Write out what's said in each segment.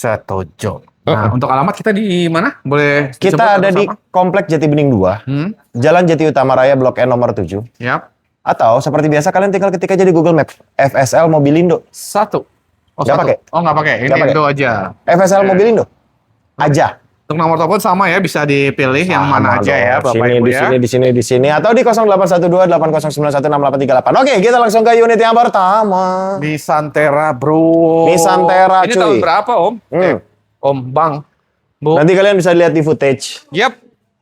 Setuju. Nah, untuk alamat kita di mana? Boleh disebut Kita ada atau di sama? Komplek Jati Bening 2, Jalan Jati Utama Raya Blok N nomor 7. Yap. Atau seperti biasa kalian tinggal ketik aja di Google Map FSL Mobilindo. Satu. Oh, Nggak satu. pakai. Oh, nggak pakai. Ini Nggak pakai. Indo aja. FSL Oke. Mobilindo. Aja. Untuk nomor telepon sama ya, bisa dipilih yang mana Sama aja ya, dong. Bapak Ibu ya. Di sini atau di 0812-8091-6838. Oke, kita langsung ke unit yang pertama. Nissan Terra, bro. Nissan Terra, Ini cuy. tahun berapa, Om? Om, Bang. Bu. Nanti kalian bisa lihat di footage. Yap.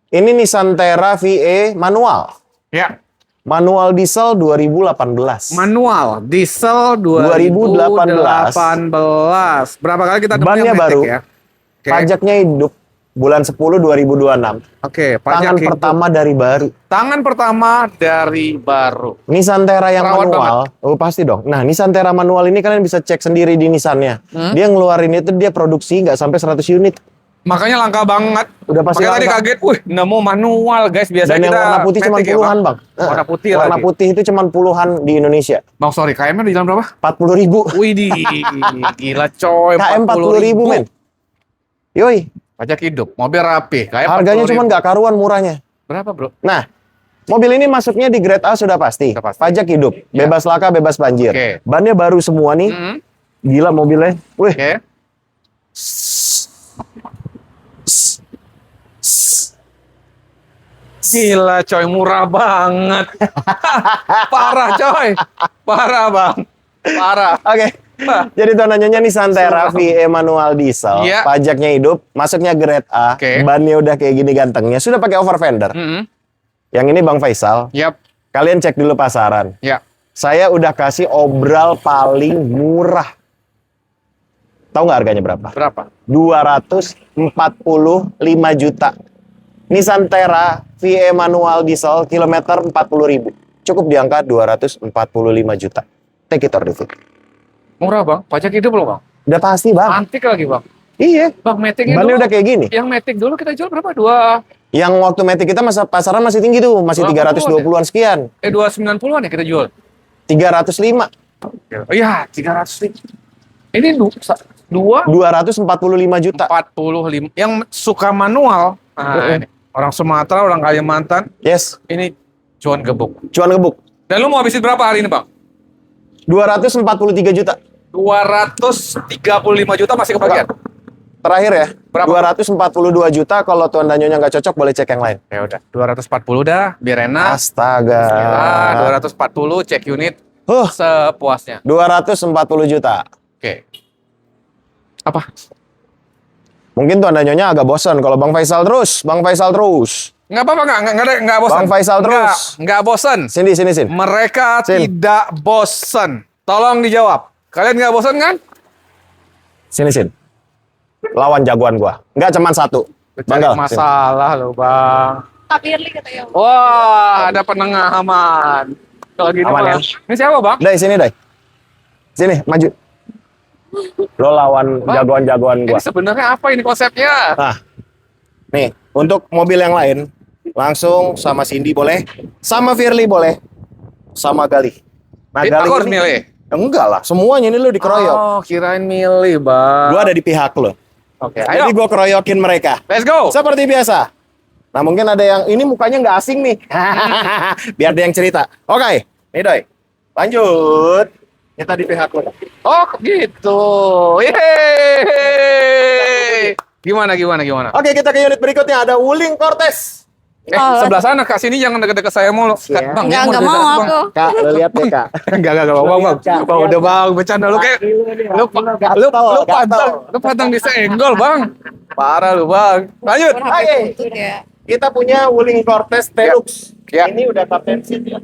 Ini Nissan Terra VE manual. Ya. Manual diesel 2018. Manual diesel 2018. Berapa kali kita Bannya yang matic baru. ya? Oke. Pajaknya hidup bulan 10 2026. Oke, Tangan pajak pertama dari baru. Tangan pertama dari baru. Nissan Terra yang Perawat manual. Oh, pasti dong. Nah, Nissan Terra manual ini kalian bisa cek sendiri di Nissan-nya. Dia ngeluarin itu dia produksi nggak sampai 100 unit. Makanya langka banget. Udah pasti Makanya tadi langka. kaget, wih, nemu manual guys. Biasanya Dan yang kita warna putih cuma matic ya, puluhan, Bang. Warna putih Warna lagi. putih itu cuma puluhan di Indonesia. Bang, sorry, KM-nya di jalan berapa? 40.000. Wih, gila coy. KM 40.000, men. Yoi. Pajak hidup, mobil rapi. KM Harganya 40.000. cuma nggak karuan murahnya. Berapa, bro? Nah, mobil ini masuknya di grade A sudah pasti. Sudah pasti. Pajak hidup, Ya. bebas laka, bebas banjir. Oke. Bannya baru semua nih. Gila mobilnya. Wih. Oke. Gila coy, murah banget. Parah coy. Parah, Bang. Parah. Oke. Jadi tuan nanyanya Nissan Terra VE manual diesel, Iya. pajaknya hidup, masuknya grade A, Oke. bannya udah kayak gini gantengnya, sudah pakai over fender. Yang ini Bang Faisal, Yap. kalian cek dulu pasaran. Ya. Saya udah kasih obral paling murah. Tahu nggak harganya berapa? Berapa? 245 juta. Nissan Terra VE manual diesel kilometer 40.000. Cukup di angka 245 juta. Take it or leave it. Murah, Bang. Pajak hidup loh, Bang. Udah pasti, Bang. Antik lagi, Bang. Iya. Bang, Matic Bannya udah kayak gini. Yang Matic dulu kita jual berapa? 2 Yang waktu Matic kita pasaran masih tinggi tuh, masih 320-an sekian. 290-an ya kita jual. 305. Oh iya, 300. Ini 245 juta. 45. Yang suka manual. Nah, ini. Orang Sumatera, orang Kalimantan. Yes. Ini cuan gebuk. Cuan gebuk. Dan lu mau habisin berapa hari ini, Bang? 243 juta. 235 juta masih kebagian. Terakhir ya. Berapa? 242 juta. Kalau Tuan Danyonya nggak cocok, boleh cek yang lain. Ya udah, 240 dah, biar enak. Astaga. Bismillah, 240 cek unit sepuasnya. 240 juta. Oke. Apa? Mungkin Tuan Danyonya agak bosan kalau Bang Faisal terus. Bang Faisal terus. Nggak apa-apa, nggak bosan. Bang Faisal terus. Nggak bosan. Sini. Mereka Sin. tidak bosan. Tolong dijawab. Kalian nggak bosan kan? Sini. Lawan jagoan gua. Nggak cuman satu. Cari Banggal. masalah loh, Bang. Pak Firly katanya. Wah, ada penengah aman. Kalau gini Aman, mah. ya? Ini siapa, Bang? Dai, sini, Dai. Sini, maju. Lo lawan Bang, jagoan-jagoan Ini gua. sebenarnya apa ini konsepnya? Nah, nih, untuk mobil yang lain, langsung sama Cindy boleh, sama Firly boleh, sama Galih. Nah, Aku harus ini, milih? enggak lah, semuanya ini lo dikeroyok. Oh, kirain milih, Bang. Gua ada di pihak lo. Oke, Jadi ayo. gua keroyokin mereka. Let's go. Seperti biasa. Nah, mungkin ada yang, ini mukanya nggak asing nih. Biar dia yang cerita. Oke, nih Doi. Lanjut. Kita di pihak lo. Oh, gitu. Yeay. Gimana? Oke, kita ke unit berikutnya. Ada Wuling Cortez. Sebelah sana, Kak. Sini jangan deket-deket saya mulu. Iya. Bang, Enggak dia mau dekat, Bang. aku. Kak, lo lihat deh, Kak. Enggak, Bang. Udah, Bang. Bercanda lu kayak lu pantang disenggol, Bang. Parah lu, Bang. Lanjut. Oke. Ya. Kita punya Wuling Cortez Deluxe. Ya. Ini udah captain seat ya.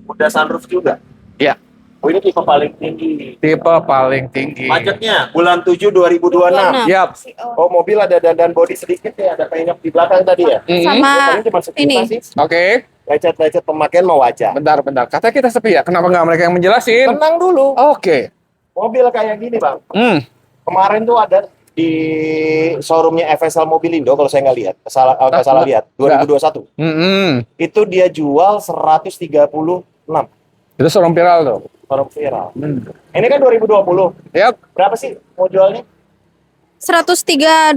Udah sunroof juga. Ya. Oh, ini tipe paling tinggi. Tipe paling tinggi. Pajaknya bulan 7 2026. Yap. Oh, mobil ada dandan body sedikit ya, ada penyok di belakang tadi ya. Sama Paling cuma sekitar ini. sih. Oke. Lecet-lecet pemakaian mau wajar. Bentar. Kata kita sepi ya. Kenapa nggak mereka yang menjelasin? Tenang dulu. Oke. Mobil kayak gini, Bang. Hmm. Kemarin tuh ada di showroomnya FSL Mobilindo kalau saya nggak lihat. Nggak salah lihat. 2021. Itu dia jual 136. Itu showroom viral tuh. Showroom viral. Ini kan 2020. Yap. Berapa sih mau jualnya? 132.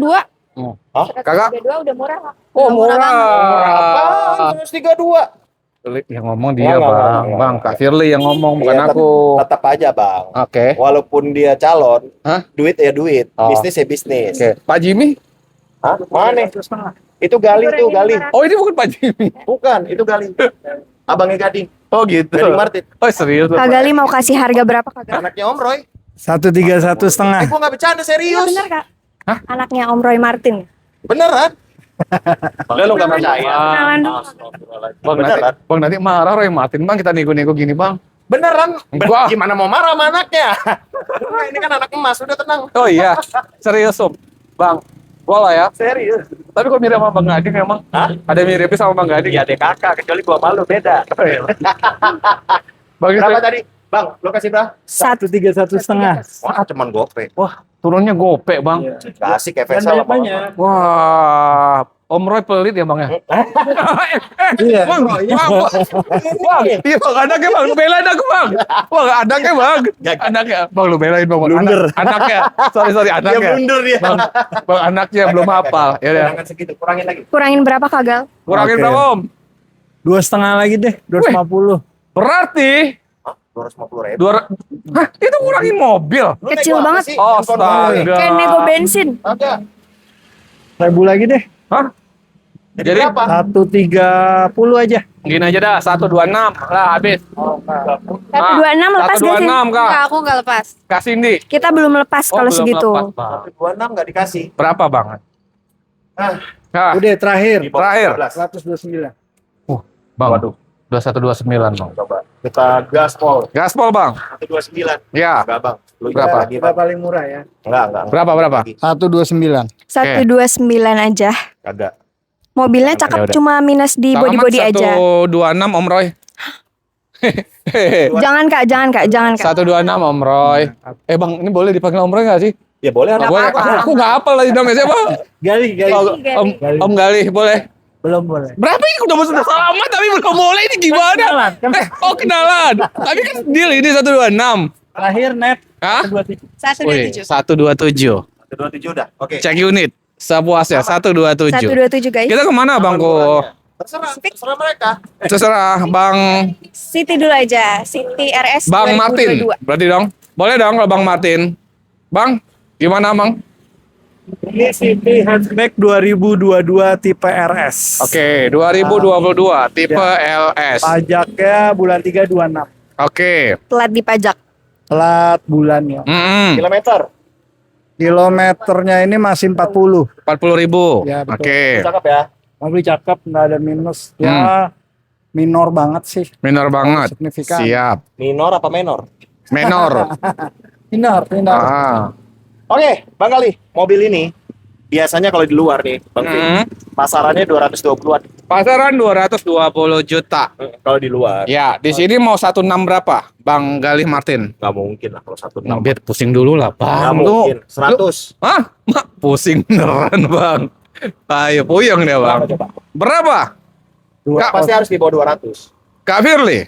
Hah? Kagak? 132 udah murah, Kak. Oh, Udah murah. Apaan? 132. Yang ngomong dia, Enggak, Bang. enggak. Bang, Kak Firly yang ngomong, bukan Iya, aku. Tetap aja, Bang. Oke. Walaupun dia calon, Hah? duit ya duit, Oh. bisnis ya bisnis. Oke. Pak Jimmy? Hah? Mana? Itu Gali tuh, Gali. Oh, ini bukan Pak Jimmy. Bukan, itu Gali. Abangnya Gading. Oh, gitu. Gading Martin. Oh, serius. Kak Gali mau kasih harga berapa, Kak Gali? Anaknya Om Roy. 131,5. Gua nggak bercanda, Iya serius. bener, Kak. Hah? Anaknya Om Roy Martin. Beneran? Makanya lu nggak percaya. Kenalan dulu. Bang, nanti marah Roy Martin, Bang. Kita nego-nego gini, Bang. Beneran? Wah. Gimana mau marah sama anaknya? Nah, ini kan anak emas, udah tenang. Oh iya. Serius, Om. Bang. Bola ya. Serius. Tapi kok mirip sama Bang Gading emang? Hah? Ada miripnya sama Bang Gading? Iya, adek kakak, kecuali gua malu beda. Bang, Berapa tadi? Bang, lo kasih berapa? 131,5. Wah, cuman gope. Wah, turunnya gope, Bang. Kasih kayak Kan Faisal. banyak-banyak. Wah, Om Roy pelit ya, Bang ya? Iya. Bang, iya Bang, anaknya Bang, lu belain aku Bang. Bang, anaknya Bang, anaknya, Bang lu belain Bang, Blunder. anaknya, sorry Dia anaknya, blunder dia. Bang anaknya belum hafal, ya udah, Jangan segitu, kurangin lagi. Kurangin berapa, Kak Gal? kurangin Oke. berapa Om? 2,5 lagi deh, 250. Berarti, Hah? 250.000. hah itu kurangin mobil? Lu naik Kecil berapa banget. sih? Oh, Handphone gua. astaga. Kayak nego bensin. Agak. 1.000 lagi deh, Hah? Jadi, berapa? 130 aja. gini aja dah, 126 lah habis. 126 lepas gak sih? 126 Kak, Enggak, aku nggak lepas. Kak Cindy. Kita belum lepas kalau belum segitu. lepas, Bang. 126 nggak dikasih. Berapa Bang? Ah, Nah, Udah terakhir, di bawah Terakhir. 13. 129. Bang, Waduh. 2129 Bang. Coba. Kita gaspol. Gaspol Bang. 129. Ya, Enggak, Bang. Lu Berapa? lagi, Kita Bang. paling murah ya. Enggak. berapa? 129. 129 aja. Kagak. Mobilnya Ya cakep, udah. cuma minus di body-body aja. 126 Om Roy. Jangan Kak, jangan Kak. 126 Om Roy. Bang, ini boleh dipanggil Om Roy nggak sih? Ya boleh anak Boleh. apa-apa. Aku nggak hafal lagi namanya siapa. Gali. Oh, Om Galih, boleh. Belum boleh. Berapa ini udah sudah salaman tapi belum boleh ini gimana? Kenalan, kan? Kenalan. Tapi kan deal ini 126. Terakhir net Hah? 127. Wih, 127. 127 udah. Oke. Cek unit. Sepuasnya 127. 127 guys. Kita kemana Bang Ko? Terserah mereka. Terserah Bang City dulu aja. City RS Bang Martin. 2022. Berarti dong. Boleh dong kalau Bang Martin. Bang, gimana Bang? Ini City hatchback 2022 tipe RS. Oke, 2022 tipe LS. Pajaknya bulan 3 26. Oke. Telat dipajak. Telat bulannya. Kilometer. Kilometernya ini masih 40. 40.000. Ya, betul. Oke. Cakep ya. Mobil cakep, nggak ada minus. Ya minor banget sih. Minor banget. Signifikan. Siap. Minor apa menor? Menor. Minor. Ah. Oke, Bang Gali, mobil ini biasanya kalau di luar nih, Bang Pi, Hmm. pasarannya 220-an. Pasaran 220 juta. Kalau di luar, Ya, di sini mau 16 berapa? Bang Galih Martin. nggak mungkin lah kalau 1.6. Biar pusing dulu lah, Nggak Bang. mungkin. 100. Hah? Pusing beneran, Bang. Ayo puyeng deh, Bang. Coba. Berapa? Dua, Pasti harus di bawah 200. Kak Firly,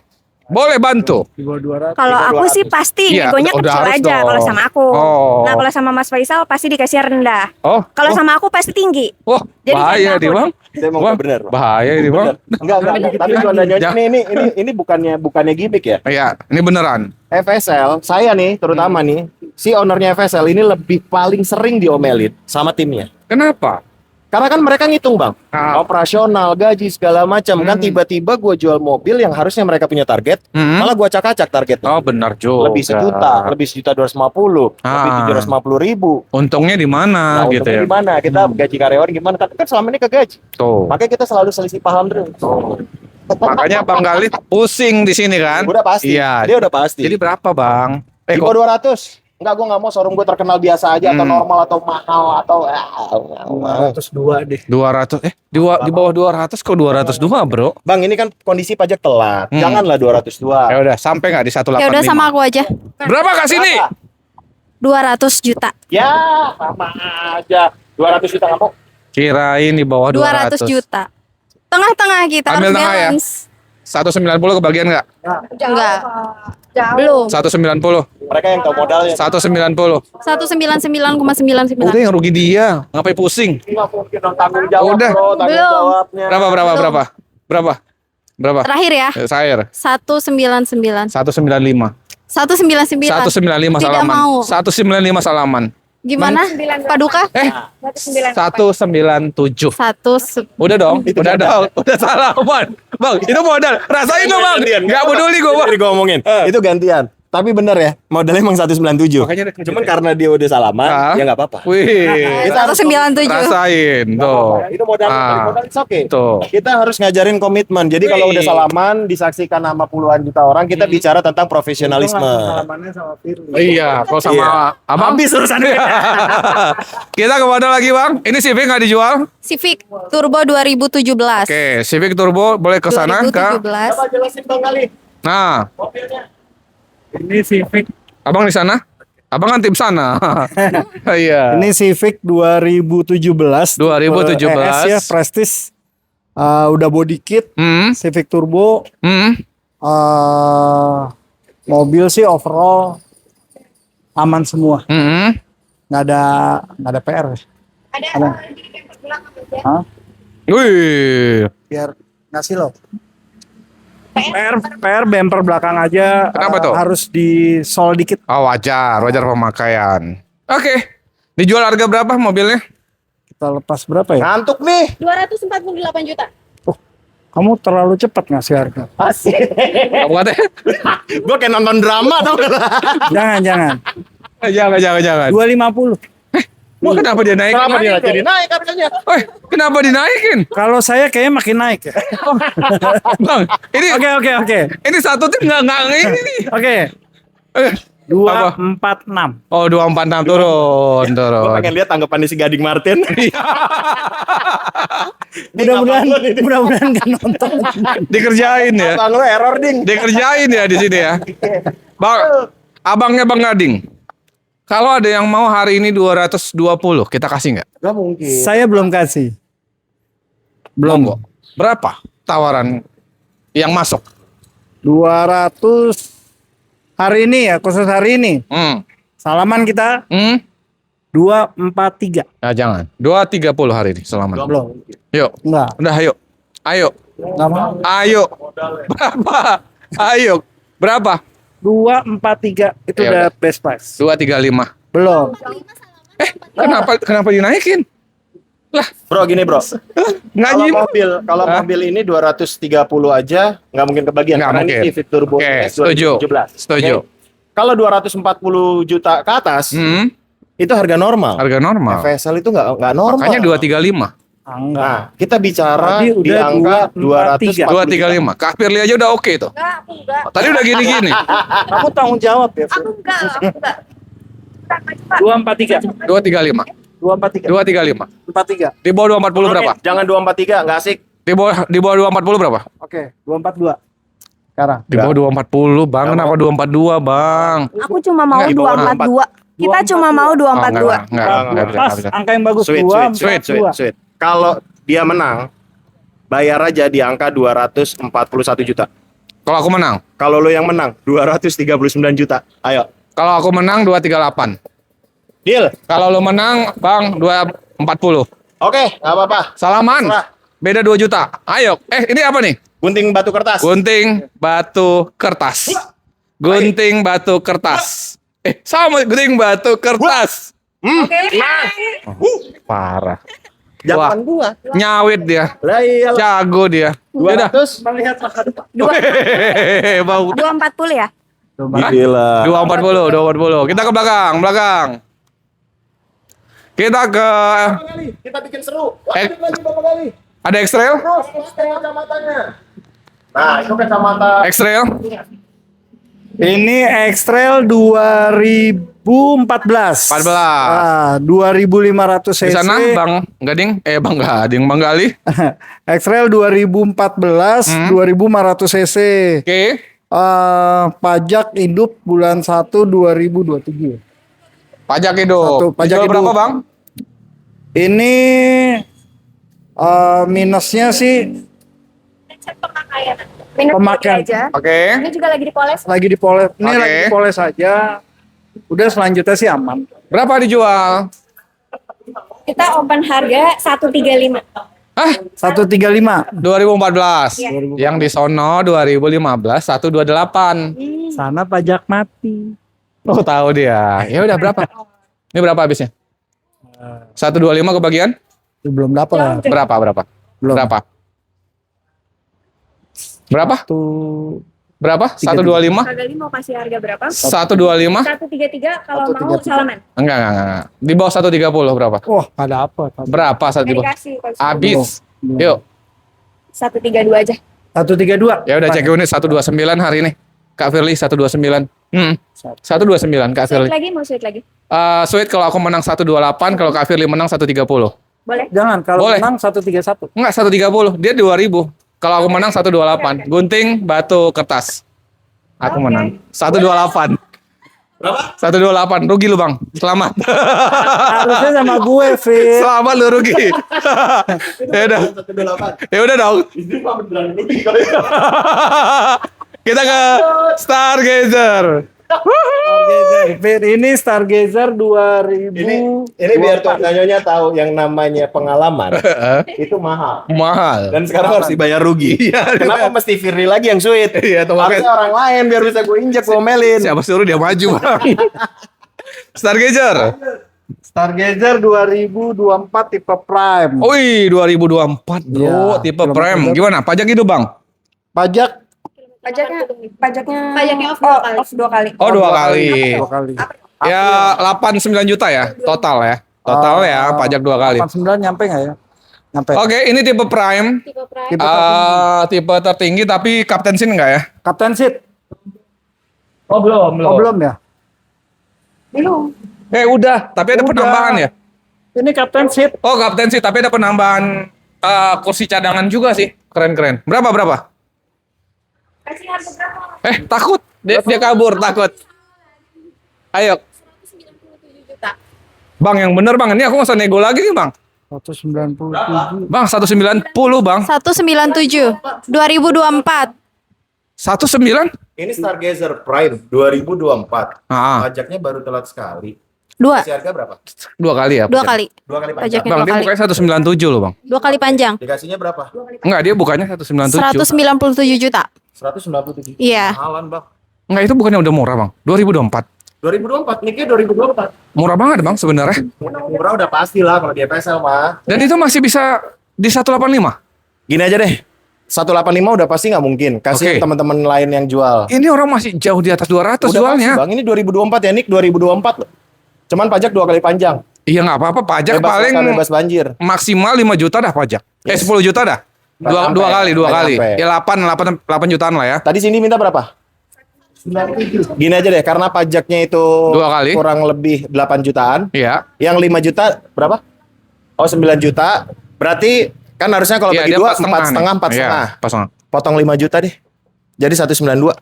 boleh bantu? di bawah 200. Kalau Tiga aku 200. sih pasti Iya, negonya udah kecil harus aja dong. kalau sama aku. Oh. Nah kalau sama Mas Faisal pasti dikasih rendah. Oh, Kalau sama aku pasti tinggi. wah, Jadi bahaya jangan nih, takut. Bang. Itu emang Wah, nggak bener. Bang. bahaya nih, Bang. Enggak. Tapi canda nyonya Jangan. ini bukannya gimmick ya. Iya, ini beneran. FSL, saya nih terutama nih, si ownernya FSL ini lebih paling sering diomelin sama timnya. Kenapa? Karena kan mereka ngitung, Bang. Ah. Operasional, gaji segala macam. Kan tiba-tiba gue jual mobil yang harusnya mereka punya target, Hmm. malah gue acak-acak targetnya. Oh, benar juga. Lebih sejuta, lebih 1.250.000, lebih Ah. 750.000. Untungnya di mana Nah, gitu untungnya ya? gimana? Kita gaji karyawan gimana? Tapi kan selama ini kegaji. Tuh. Makanya kita selalu selisih paham terus. Makanya Bang Galih pusing di sini kan? Udah pasti. Iya. Dia udah pasti. Jadi berapa, Bang? di Kok bawah 200. Enggak, gue nggak mau showroom gue terkenal biasa aja atau normal atau mahal atau 202 deh. 200 di bawah 200 kok 202, Bro? Bang, ini kan kondisi pajak telat. Hmm. Janganlah 202. Ya udah, sampai nggak di 185? Ya udah sama aku aja. Berapa Kak sini? 200 juta. Ya, sama aja. 200 juta nggak mau. Kirain di bawah 200. 200 juta. Tengah-tengah kita Ambil harus tengah ya? balance. 190 kebagian nggak? Enggak. Belum. 190. Mereka yang tahu modalnya. 190. 199,99. Udah yang rugi dia. Ngapain pusing? Nggak mungkin dong tanggung jawab, Udah. bro. Tanggung Belum. jawabnya. Berapa? Terakhir ya. Saya 199. 195. 199. 195 Tidak salaman. mau. 195 salaman. Gimana? Paduka? 197. Satu. Udah dong. Udah salaman. Bang, itu modal. Rasain dong, Bang. Enggak peduli gua, Bang. Jadi gue ngomongin. Itu gantian. Tapi bener ya, modalnya emang 197. Makanya Cuman karena dia udah salaman, ya nggak apa-apa. Wih. Kita harus 197. Rasain tuh. Itu modal it's okay. Tuh. Kita harus ngajarin komitmen. Jadi kalau udah salaman disaksikan sama puluhan juta orang, kita bicara tentang profesionalisme. Pengalamannya sama Firly. Iya, kalau sama abang Habis urusannya. kita ke modal lagi, Bang. Ini Civic nggak dijual? Civic Turbo 2017. Oke, Civic Turbo boleh ke sana ke. 2017. Coba jelasin Bang Kali. Nah, Mobilnya. Ini Civic. abang di sana? Abang kan tim sana. Iya. Ini Civic 2017. 2017. ES ya, Prestige. Udah body kit, Civic Turbo. Mobil sih overall aman semua. Nggak ada PR. Ada. Hah? Wih. Biar ngasih lo. PR bumper belakang aja. Kenapa tuh? Harus di-sol dikit. Oh, wajar pemakaian. Oke. Dijual harga berapa mobilnya? Kita lepas berapa ya? Ngantuk nih. 248 juta. Kamu terlalu cepat ngasih harga. Asik. Kamu katanya? Gue kayak nonton drama tau gak? Jangan. Jangan. 250. Wah, kenapa dia naikin? Kenapa dia jadi naik harganya? Kenapa dinaikin? Kalau saya kayaknya makin naik ya. Bang, ini Oke. ini satu tim nggak ini nih. Oke. Eh, apa? 246. Oh, 246 turun. Gue pengen lihat tanggapan si Gading Martin. Mudah-mudahan gak nonton. Dikerjain ya. Bang lu error ding. Dikerjain ya di sini ya. Bang, abangnya Bang Gading. Kalau ada yang mau hari ini 220, kita kasih nggak? Gak mungkin. Saya belum kasih. Belum kok. Berapa tawaran yang masuk? 200 hari ini ya, khusus hari ini. Salaman kita 243. Ya jangan. 230 hari ini selamat. Belum. Yuk. Enggak. Udah ayo. Enggak mau. Ayo. Berapa? Ayo. Berapa? 243 itu Ya udah udah. best price. 235. Belum. Kenapa dinaikkin? Bro gini bro. Nggak Kalau nyimak. mobil ini 230 aja nggak mungkin kebagian Nggak karena mungkin. ini Civic Turbo Oke, S setuju. 2017. Setuju. Oke. Kalau 240 juta ke atas itu harga normal. Harga normal. FSL itu nggak normal. Makanya 235. Enggak. Nah, kita bicara Tadi di udah angka 243. 235. Kak Firly aja udah oke tuh. Enggak, aku enggak. Tadi udah gini-gini. Kamu tanggung jawab ya. Aku enggak. 243. 235. 243. 235. 43. Di bawah 240 berapa? Jangan 243, nggak asik. Di bawah 240 berapa? Oke, 242. Sekarang. Di bawah 240, Bang. Kenapa 242, Bang? Aku cuma mau Enggak, di bawah 242. Kita cuma mau 242. Enggak bisa. Pas, angka yang bagus. Sweet. 242. Kalau dia menang, bayar aja di angka 241 juta. Kalau aku menang. Kalau lo yang menang, 239 juta. Ayo. Kalau aku menang 238. Deal. Kalau lo menang, Bang, 240. Oke, nggak apa-apa. Salaman. Serah. Beda 2 juta. Ayo. Ini apa nih? Gunting batu kertas. Gunting batu kertas. Gunting batu kertas. Sama gunting batu kertas. Parah. Jangan gua. Nyawit dia. Lah iyalah. Jago dia. Udah. 200. Melihat masa depan. Bau. 240 ya? Gila. 240. Kita ke belakang. Kita ke Kita bikin seru. Lanjut lagi Bapak Gali. ada X-Trail? Terus kacamatanya. Nah, itu kacamata. X-Trail? Ini X-Trail 2014. 14. 2500 cc. Di sana Bang Gading, Bang Gading, Bang Gali. X-Trail 2014, 2500 cc. Oke. Pajak hidup bulan 1 2027. Pajak hidup. Pajak Dijual hidup. berapa, Bang? Ini minusnya sih Minus Pemakaian. aja. Oke. Ini juga lagi dipoles. Lagi dipoles. Ini Oke. lagi dipoles aja. Udah selanjutnya sih aman. Berapa dijual? Kita open harga 135. Hah? 135. 2014. Iya. Yang di sono 2015 128. Sana pajak mati. Oh, tahu dia. Ya udah berapa? Ini berapa habisnya? 125 kebagian? Belum dapat lah. Berapa? Belum. Berapa? Berapa? Tuh. Berapa? 125? Harga ini mau kasih harga berapa? 125? 133 kalau mau 133. salaman. Enggak. Di bawah 130 berapa? Wah, nggak dapat. Berapa saat di Nggak bawah? dikasih. kalau Habis. Belum. Yuk. 132 aja. 132. Ya udah cek unit 129 hari ini. Kak Firly 129. 129 Kak Sweet Firly. lagi, mau sweet lagi? Sweet kalau aku menang 128, kalau Kak Firly menang 130. Boleh? Jangan, kalau Boleh. menang 131. Enggak 130, dia 2000. Kalau aku menang 128. Gunting, batu, kertas. Aku menang 128. Berapa? 128. Rugi lu, Bang. Selamat. Harusnya sama gue, Fit. Selamat lu rugi. Ya udah. Ya udah dong. Kita ke Stargazer. Stargazer. Fit, ini Stargazer 2000. Ini biar tuh nyonya tahu yang namanya pengalaman itu mahal. Mahal. Dan sekarang harus dibayar rugi. Kenapa mesti Firly lagi yang sweet? Iya, tuh Harusnya orang lain biar bisa gue injek, gue omelin. Siapa suruh dia maju, Bang? Stargazer. Stargazer 2024 tipe Prime. Wih, 2024, Bro. Iya, Tipe kilometer Prime. berapa? Gimana? Pajak itu, Bang? Pajak Pajaknya off 2 kali. Oh, 2 kali. 2 kali. Ya 89 juta ya total ya. Total ya pajak 2 kali. 89 nyampe nggak ya? Nyampe. Oke, ini tipe Prime. Tipe Prime. Tipe tertinggi. Tipe tertinggi tapi Captain Sin enggak ya? Captain Seat. Oh, belum, Oh, belum ya? Belum. Udah, tapi ada Udah. penambahan ya. Ini Captain Seat. Oh, Captain Sin tapi ada penambahan kursi cadangan juga sih. Keren-keren. Berapa? Kasih harga berapa? Takut. Dia kabur, takut. Ayo, 197 juta. Bang, yang bener, Bang. Ini aku nggak usah nego lagi nih, Bang. 197. Bang, 190, Bang. 197 2024. 19? Ini Stargazer Prime 2024. Ah, Pajaknya baru telat sekali. 2 Kasih harga berapa? 2 kali ya. 2 kali. 2 kali pajak. Pajaknya Bang, 2 dia kali. bukanya 197 loh, Bang. 2 kali panjang. Dikasihnya berapa? Enggak, dia bukannya 197. 197 juta. 197. Iya. Mahalan, Bang. Enggak, itu bukannya udah murah, Bang. 2024. 2024, niknya 2024. Murah banget, Bang, sebenarnya. Murah udah pasti lah kalau di FSL mah. Dan itu masih bisa di 185. Gini aja deh. 185 udah pasti nggak mungkin. Kasih Oke. teman-teman lain yang jual. Ini orang masih jauh di atas 200 Udah jualnya. pasti, Bang. Ini 2024 ya, Nick. 2024 loh. Cuman pajak 2 kali panjang. Iya, nggak apa-apa. Pajak Bebas paling kota, bebas banjir. maksimal 5 juta dah pajak. 10 juta dah. Dua Nggak kali. nyampe. Ya 8 jutaan lah ya. Tadi sini minta berapa? Gini aja deh, karena pajaknya itu 2 kali. kurang lebih 8 jutaan. Iya. Yang 5 juta berapa? Oh, 9 juta. Berarti kan harusnya kalau Iya, bagi dia 2 4,5 nih. 4,5, 4,5. Iya, 4,5. Potong 5 juta deh. Jadi 192.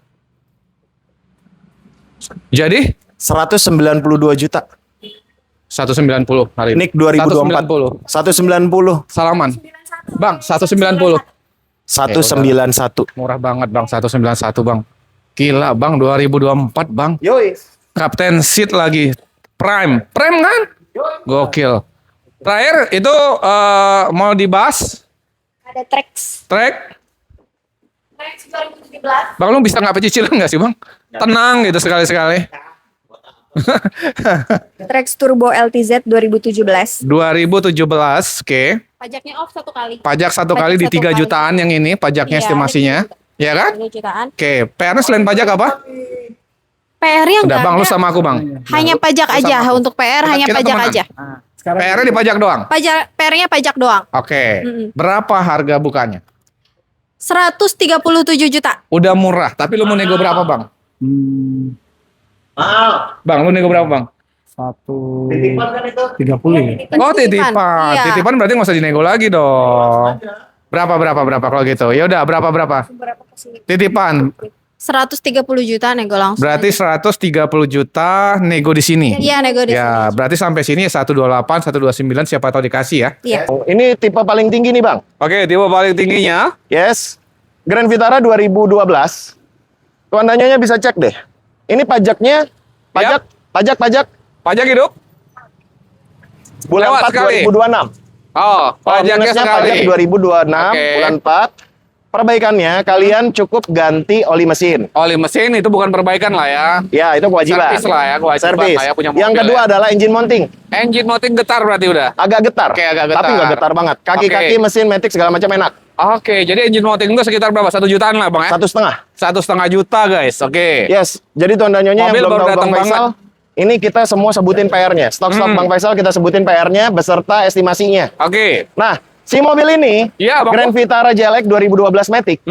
Jadi 192 juta. 190 hari ini. Nick 2024. 190. Salaman. Bang, 190. 191. Murah banget, Bang. 191, Bang. Gila, Bang. 2024, Bang. Yoi. Captain Seat lagi. Prime kan? Gokil. Terakhir itu mau dibahas Ada Trax. track. Trax 2017. Bang, lu bisa nggak pecicilan nggak sih, Bang? Tenang gitu sekali-sekali. Trax Turbo LTZ 2017. 2017, oke. Pajaknya off 1 kali. Pajak 1 kali Pajak di 1 3 kali. jutaan yang ini pajaknya Iya, estimasinya. Ya kan? 3 jutaan. Oke, PR selain pajak apa? PR yang Udah, nggak Bang, lu ada. sama aku, Bang. Hanya pajak Lu sama aja aku. untuk PR, hanya Kita pajak temenan. aja. Nah, sekarang PR-nya dipajak doang. PR-nya pajak doang. Oke. Mm-mm. Berapa harga bukannya? 137 juta. Udah murah, tapi lu mau nego berapa, Bang? Bang, lu nego berapa, Bang? 130 ya. Oh, titipan. Iya. Titipan berarti nggak usah dinego lagi dong. Berapa kalau gitu? Ya udah, berapa? Titipan. 130 juta nego langsung. Berarti 130 juta nego di sini. Iya, nego di Ya, sini. berarti sampai sini 128, 129 siapa tahu dikasih ya. Iya. Ini tipe paling tinggi nih, Bang. Oke, tipe paling tingginya Yes. Grand Vitara 2012. Tuan dan Nyonya bisa cek deh. Ini pajaknya, pajak Pajak hidup? bulan Lewat 4 sekali. 2026. Oh, pajaknya Minusnya sekali. pajak 2026 Oke. bulan 4. Perbaikannya kalian cukup ganti oli mesin. Oli mesin itu bukan perbaikan lah ya. Ya, itu kewajiban. Servis lah ya, kewajiban Servis. lah ya punya mobil Yang kedua ya. adalah engine mounting. Engine mounting getar berarti udah. Agak getar. Oke, agak getar. Tapi nggak getar banget. Kaki-kaki, Oke. mesin, matic segala macam enak. Oke, jadi engine mounting itu sekitar berapa? 1 jutaan lah bang ya? 1,5. 1,5 juta guys, oke. Yes. Jadi Tuan dan Nyonya Mobil yang belum baru tahu datang Bang Faisal, ini kita semua sebutin PR-nya. Stok-stok Bang Faisal kita sebutin PR-nya beserta estimasinya. Oke. Nah, si mobil ini, Iya, Bang. Grand Vitara JLX 2012 Matic,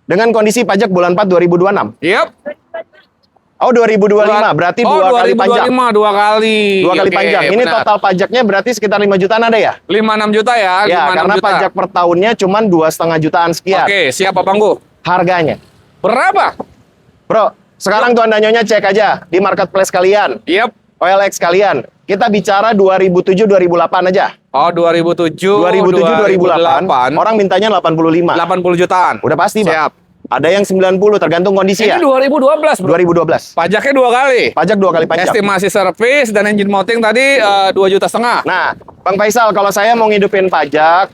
dengan kondisi pajak bulan 4 2026. Yep. Oh, 2025, berarti oh, 2 kali panjang. 2025, 2 kali. 2 kali Oke, panjang. Ini benar. total pajaknya berarti sekitar 5 jutaan ada ya? 5-6 juta ya? Ya, 5-6 karena juta. pajak per tahunnya cuma 2,5 jutaan sekian Oke, siapa Bangku? harganya. Berapa? Bro, sekarang Tuan dan Nyonya cek aja di marketplace kalian, Yep. OLX kalian. Kita bicara 2007-2008 aja. Oh, 2007, 2007-2008, orang mintanya 85. 80 jutaan. Udah pasti, Bang. Siap. Ada yang 90, tergantung kondisi Ini ya. 2012, bro. 2012. Pajaknya 2 kali. Pajak 2 kali panjang. Estimasi servis dan engine mounting tadi 2,5 juta. Nah, Bang Faisal, kalau saya mau ngidupin pajak,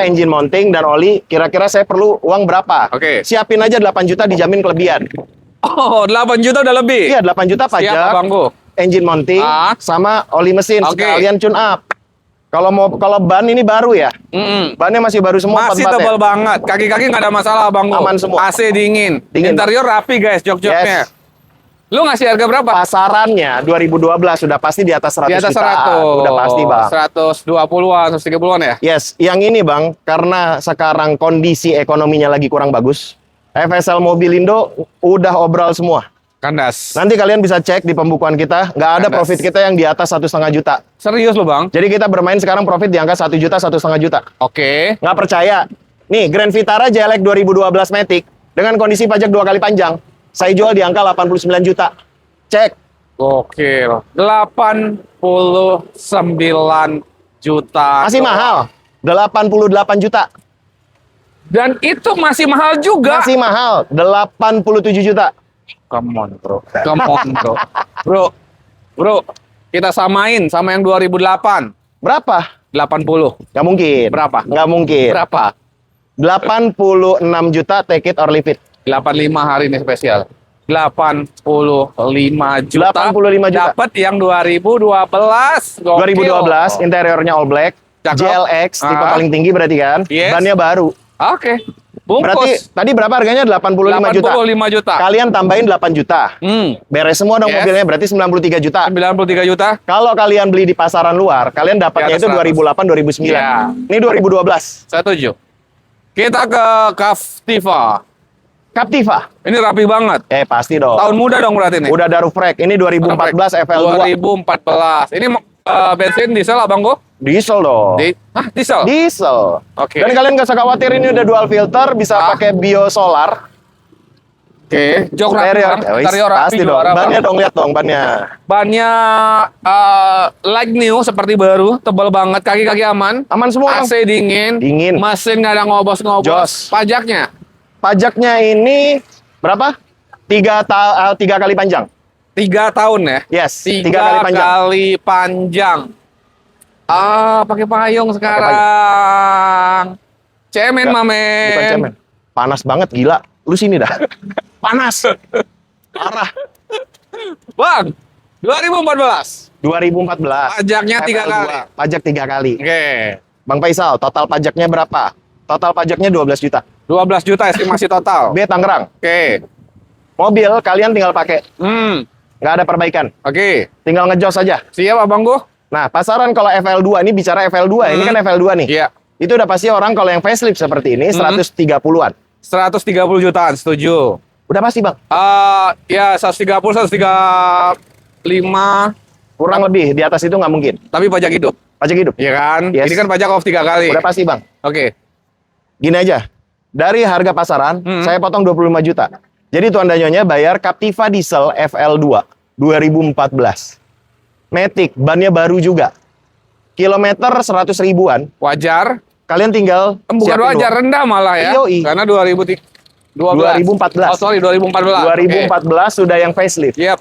engine mounting dan oli, kira-kira saya perlu uang berapa? Oke. Siapin aja 8 juta dijamin kelebihan. Oh, 8 juta udah lebih. Iya, 8 juta pajak, Siap, Bangku. engine mounting, Ah. sama oli mesin. Oke. Sekalian tune up. Kalau ban ini baru ya. Bannya masih baru semua. Masih 44 tebal ya? banget. Kaki-kaki nggak ada masalah, Bang. Aman semua. AC dingin. Dingin. Interior rapi, guys, jok-joknya. Yes. Lu ngasih harga berapa? Pasarannya 2012 sudah pasti di atas 100 Di atas 100. jutaan. Udah pasti, Bang. 120-an, 130-an ya? Yes, yang ini Bang, karena sekarang kondisi ekonominya lagi kurang bagus, FSL Mobilindo udah obral semua. Kandas. Nanti kalian bisa cek di pembukuan kita, nggak ada Kandas. profit kita yang di atas 1,5 juta. Serius lo, Bang? Jadi kita bermain sekarang profit di angka 1 juta, 1,5 juta. Oke. Nggak percaya? Nih, Grand Vitara JLX 2012 Matic, dengan kondisi pajak 2 kali panjang, saya jual di angka 89 juta. Cek. Gokil. 89 juta. Masih mahal. 88 juta. Dan itu masih mahal juga. Masih mahal. 87 juta. Come on, bro. Come on, bro. Bro, kita samain sama yang 2008. Berapa? 80. Nggak mungkin. Berapa? Nggak mungkin. Berapa? 86 juta, take it or leave it. 85 hari ini spesial. 85 juta. 85 juta. Dapat yang 2012. Gokil. 2012, interiornya all black. Cakep. JLX, tipe Ah. paling tinggi berarti kan? Yes. Bannya baru. Oke. Bungkus. Berarti tadi berapa harganya? 85 juta. 85 juta. Kalian tambahin 8 juta. Beres semua dong Yes. mobilnya, berarti 93 juta. 93 juta. Kalau kalian beli di pasaran luar, kalian dapatnya Di atas itu 2008, 2009. Ya. Ini 2012. Saya setuju. Kita ke Captiva. Captiva. Ini rapi banget. Pasti dong. Tahun muda dong berarti nih. Udah daru frek. Ini 2014 FL2. 2014. Ini bensin diesel abang kok? Diesel dong. Diesel? Diesel. Oke. Dan kalian gak usah khawatir, ini udah dual filter, bisa pakai biosolar. Oke. Jok rapi Interior. bang. Ya wis, Interior rapi pasti dong. juara, Bang. Bannya dong, lihat dong bannya. Bannya like new seperti baru, tebal banget, kaki-kaki aman. Aman semua. Bang. AC dingin. Dingin. Mesin nggak ada ngobos-ngobos. Jos. Pajaknya Pajaknya ini berapa? 3 kali panjang. 3 tahun ya. Yes, 3 3 kali panjang. kali panjang. Pakai payung sekarang. Cemen, Enggak, mamen. Bukan cemen. Panas banget, gila. Lu sini dah. Panas. Parah. Bang, 2014. 2014. Pajaknya 3 FL2. kali. Pajak 3 kali. Oke. Bang Faisal, total pajaknya berapa? Total pajaknya 12 juta. 12 juta estimasi total. B Tangerang. Oke. Mobil kalian tinggal pakai. Nggak ada perbaikan. Oke. Tinggal ngejos aja. Siap abang gua? Nah, pasaran kalau FL2, ini bicara FL2, ini kan FL2 nih. Iya. Itu udah pasti orang kalau yang facelift seperti ini 130-an. 130 jutaan, setuju. Udah pasti, Bang. Ya 130, 135, Kurang lebih, di atas itu nggak mungkin. tapi pajak hidup. Pajak hidup. Iya kan? Yes. Ini kan pajak off 3 kali. Udah pasti, Bang. Oke. Gini aja. Dari harga pasaran, saya potong 25 juta. Jadi Tuan dan Nyonya bayar Captiva Diesel FL2 2014. Matic, bannya baru juga. Kilometer 100 ribuan. Wajar. Kalian tinggal Bukan siapin wajar, doang. rendah malah ya. Yoi. Karena 2014. 2014. Oh, sorry, 2014. 2014 sudah yang facelift. Oke. Yap.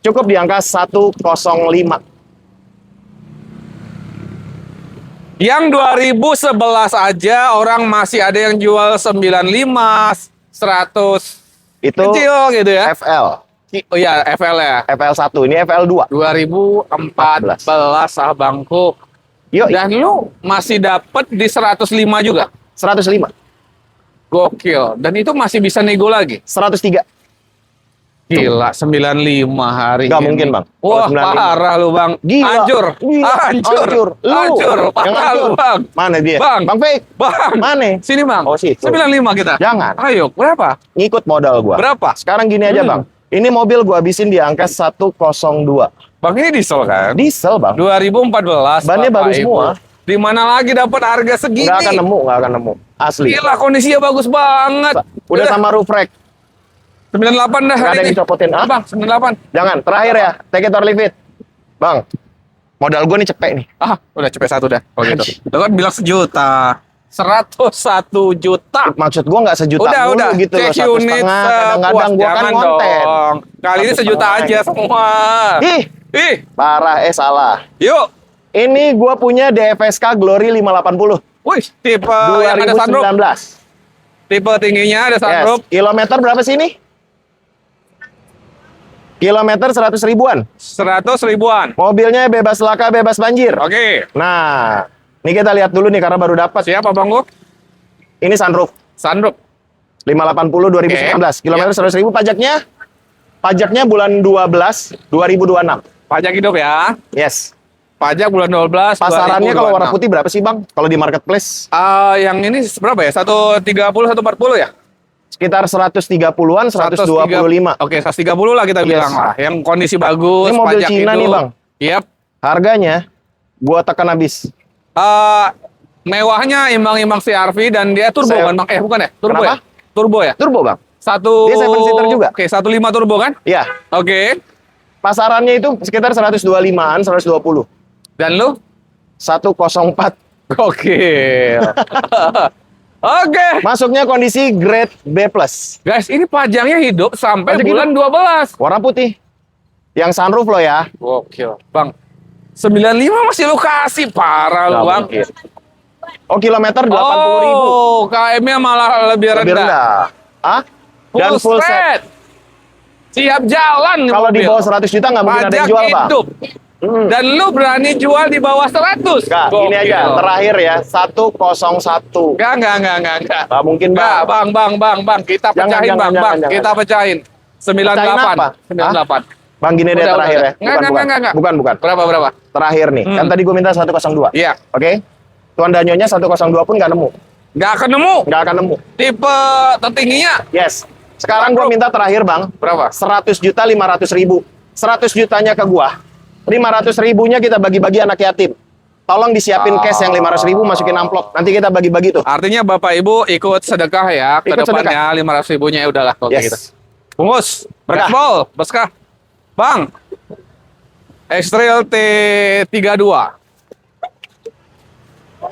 Cukup di angka 105. Yang 2011 aja orang masih ada yang jual 95, 100. Itu Kecil gitu ya. FL. Oh iya, FL ya. FL1, ini FL2. 2014 abangku. Yuk, Dan lu masih dapet di 105 juga. 105. Gokil. Dan itu masih bisa nego lagi. 103. Gila, 95 hari Nggak ini. mungkin, Bang. Wah, Kalau 95. parah lu, Bang. Gila. Hancur. Gila. Hancur. Lu. Hancur. Yang Parah hancur. lu, Bang. Mana dia? Bang. Bang Fik. Bang. Mana? Sini, Bang. Oh, situ. 95 kita. Jangan. Ayo, berapa? Ngikut modal gua. Berapa? Sekarang gini aja, Bang. Ini mobil gua habisin di angka 102. Bang, ini diesel kan? Diesel, Bang. 2014. Bannya Bapak, baru Ibu. semua. Di mana lagi dapat harga segini? Nggak akan nemu. Asli. Gila, kondisinya bagus banget. Udah sama roof rack. 98 dah Nggak hari ada yang ini. dicopotin. Ah? Bang, 98. Jangan. Terakhir ya. Take it or leave it. Bang. Modal gua nih cepet nih. Ah, udah cepet satu dah. Oh gitu. Anjing. Lu kan bilang sejuta. 101 juta. Maksud gua nggak sejuta dulu Udah. gitu loh. Cek 1,5. unit Kadang-kadang gua kan jangan konten. dong. Kali ini 1,5 sejuta aja semua. Ih, Ih, salah. yuk. Ini gua punya DFSK Glory 580 Wih, tipe yang ada sunroof. 2019. Tipe tingginya ada Yes. sunroof. Kilometer berapa sih ini? Kilometer 100 ribuan. 100 ribuan. Mobilnya bebas laka, bebas banjir. Oke. Nah, ini kita lihat dulu nih karena baru dapat. Siapa Bang Go? Ini sunroof Sunroof. 580 2019. Oke. Kilometer 100 ribu pajaknya. Pajaknya bulan 12 2026. Pajak hidup ya. Yes. Pajak bulan 12. Pasarannya kalau warna 2026. putih berapa sih, Bang? Kalau di marketplace Yang ini berapa ya? 130, 140 ya? sekitar 130-an, 125. Oke, 130 lah kita Yes. bilang lah. Yang kondisi bagus, Ini mobil pajak Cina hidup. nih, Bang. Yap. Harganya gua tekan habis. Mewahnya imbang-imbang CR-V dan dia turbo Saya- kan Bang? Bukan ya? Turbo Kenapa? ya? Turbo ya? Turbo, Bang. Dia Dia 7-seater juga. Oke, 15 turbo kan? Iya. Oke. Pasarannya itu sekitar 125-an, 120. Dan lu? 104. Oke. Oke. Masuknya kondisi grade B+. Guys, ini pajangnya hidup sampai Pajak bulan 12. Warna putih. Yang sunroof lo ya. Gokil. Bang, 95 masih lu kasih. Parah lu, Nggak Bang. mungkin. Oh, kilometer 80.000. Oh, KM-nya malah lebih Lebih rendah. rendah. Ah? Dan full set. set. Siap jalan nih Kalau di mobil. bawah 100 juta nggak mungkin ada Pajak yang jual, Bang. hidup. Dan lu berani jual di bawah 100. Enggak, ini aja. Terakhir ya, 101. Enggak. Nggak mungkin, Enggak, Bang. Bang. Kita Jangan, pecahin, jangan, Bang. jangan. Kita pecahin. Pecahin apa? 98. Bang, gini deh Udah, terakhir udah. ya. Enggak. Bukan. Berapa? Terakhir nih. Kan tadi gue minta 102. Iya. Oke? Tuan Danyonya 102 pun nggak nemu. Nggak akan nemu. Nggak akan nemu. Tipe tertingginya Yes. Sekarang gue minta terakhir, Bang. berapa? 100.500.000. 100 jutanya ke gua. 500.000-nya kita bagi-bagi anak yatim. Tolong disiapin cash yang 500.000 masukin amplop. Nanti kita bagi-bagi tuh. Artinya Bapak Ibu ikut sedekah ya. Ke Ikut depannya 500 ribunya ya udahlah kalau Yes. gitu. Bungus, Berkah. gaspol, beskah. Bang, X-Trail T32.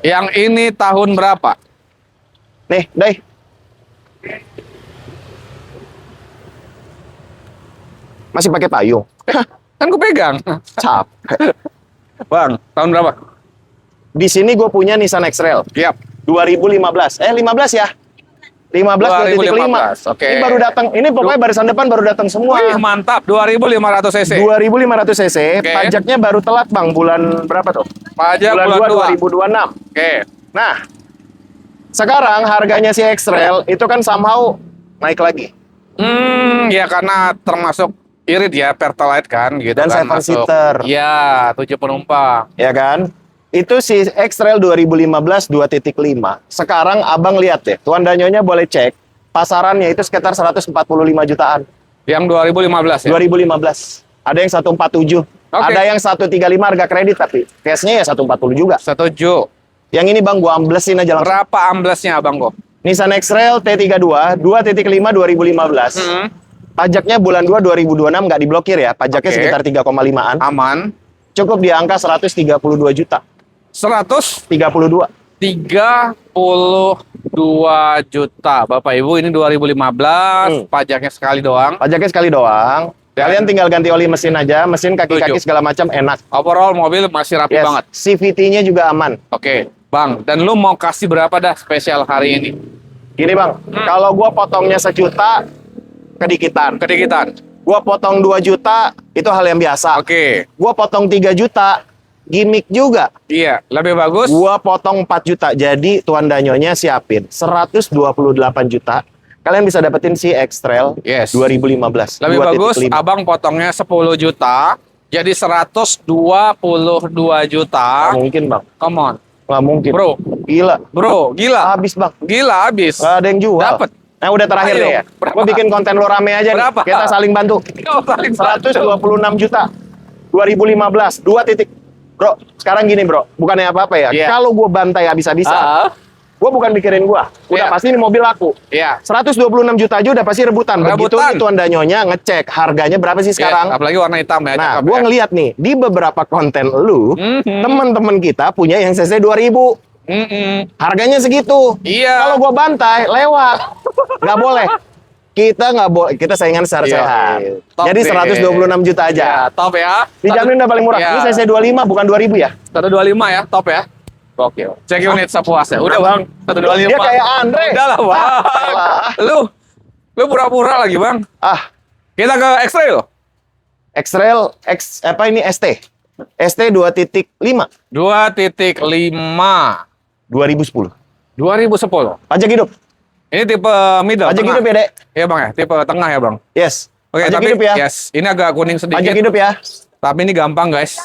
Yang ini tahun berapa? Nih, Day. Masih pakai payung. Kan gue pegang. Capek. Bang, tahun berapa? Di sini gue punya Nissan X-Trail Siap. 2015. 15 ya? 15 2.5. 2015, oke. Ini baru datang. Ini pokoknya barisan depan baru datang semua. Wih, mantap. 2500 cc. 2500 cc. Oke. Pajaknya baru telat, Bang. Bulan berapa tuh? Pajak bulan bulan 2 2026. Oke. Nah, sekarang harganya si X-Trail itu kan somehow naik lagi. Ya karena termasuk irit ya, Pertalite kan gitu Dan kan 7-seater. Ya, 7 penumpang. Ya kan? Itu si X-Trail 2015 2.5. Sekarang abang lihat deh, Tuan Danyonya boleh cek. Pasarannya itu sekitar 145 jutaan. Yang 2015 ya. 2015. Ada yang 147. Ada yang 135 harga kredit tapi cashnya ya 140 juga. Setuju. Yang ini Bang gua amblesin aja langsung. Berapa amblesnya Abang Go? Nissan X-Trail T32 2.5 2015. Pajaknya bulan 2 2026 nggak diblokir ya. Pajaknya Oke. sekitar 3,5-an. Aman. Cukup di angka 132 juta. 100? 32. 32 juta. Bapak Ibu, ini 2015, pajaknya sekali doang. Pajaknya sekali doang. Kalian tinggal ganti oli mesin aja, mesin kaki-kaki segala macam enak. Overall mobil masih rapi banget. CVT-nya juga aman. Oke, Bang. Dan lu mau kasih berapa dah spesial hari ini? Gini Bang, kalau gua potongnya 1 juta, kedikitan. Gua potong 2 juta, itu hal yang biasa. Oke. Gua potong 3 juta, gimmick juga. Iya, lebih bagus. Gua potong 4 juta, jadi Tuan Danyonya siapin 128 juta. Kalian bisa dapetin si X-Trail Yes. 2015. Lebih bagus, 2.5. abang potongnya 10 juta, jadi 122 juta. Nggak mungkin Bang, Come on. nggak mungkin. Bro, Gila, gila. habis Bang. Gila habis. Nggak ada yang jual. Dapet. Nah udah terakhir Ayo, deh ya. berapa? Gua bikin konten lo rame aja Berapa? nih. Kita saling bantu. Oh, paling 126 juta 2015 2 titik. Bro, sekarang gini bro, bukannya apa-apa ya. Iya. Kalau gue bantai habis-habisan, gue bukan mikirin gue. Udah Iya. pasti ini mobil laku. Iya. 126 juta aja udah pasti rebutan. Begitu Rebutan. nih Tuan Danyonya ngecek harganya berapa sih sekarang. Yes, apalagi warna hitam ya. Nah, cakep gue ya. ngeliat nih di beberapa konten lu, Mhm. temen-temen kita punya yang CC 2000. Harganya segitu. Iya. Kalau gue bantai, lewat. Nggak boleh. Kita nggak boleh. Kita saingan secara Iya, sehat. top Jadi deh. 126 juta aja. Ya, top ya. Dijamin udah paling murah. Iya. Ini CC 25 bukan 2000 ya? 125 ya, top ya. Gokil. Cek unit sepuasnya. Udah Bang, 125. Dia kayak Andre. Udah lah, Bang. Ah, Lu pura-pura lagi, Bang. Ah, Kita ke X-Trail. X-Trail apa ini ST? ST 2.5 2.5 2010. 2010. Pajak hidup. Ini tipe middle. Pajak tengah. hidup ya, Dek? Iya, Bang ya. Tipe tengah ya, Bang. Yes. Oke, Pajak tapi hidup ya. yes, ini agak kuning sedikit. Pajak hidup ya. Tapi ini gampang, guys.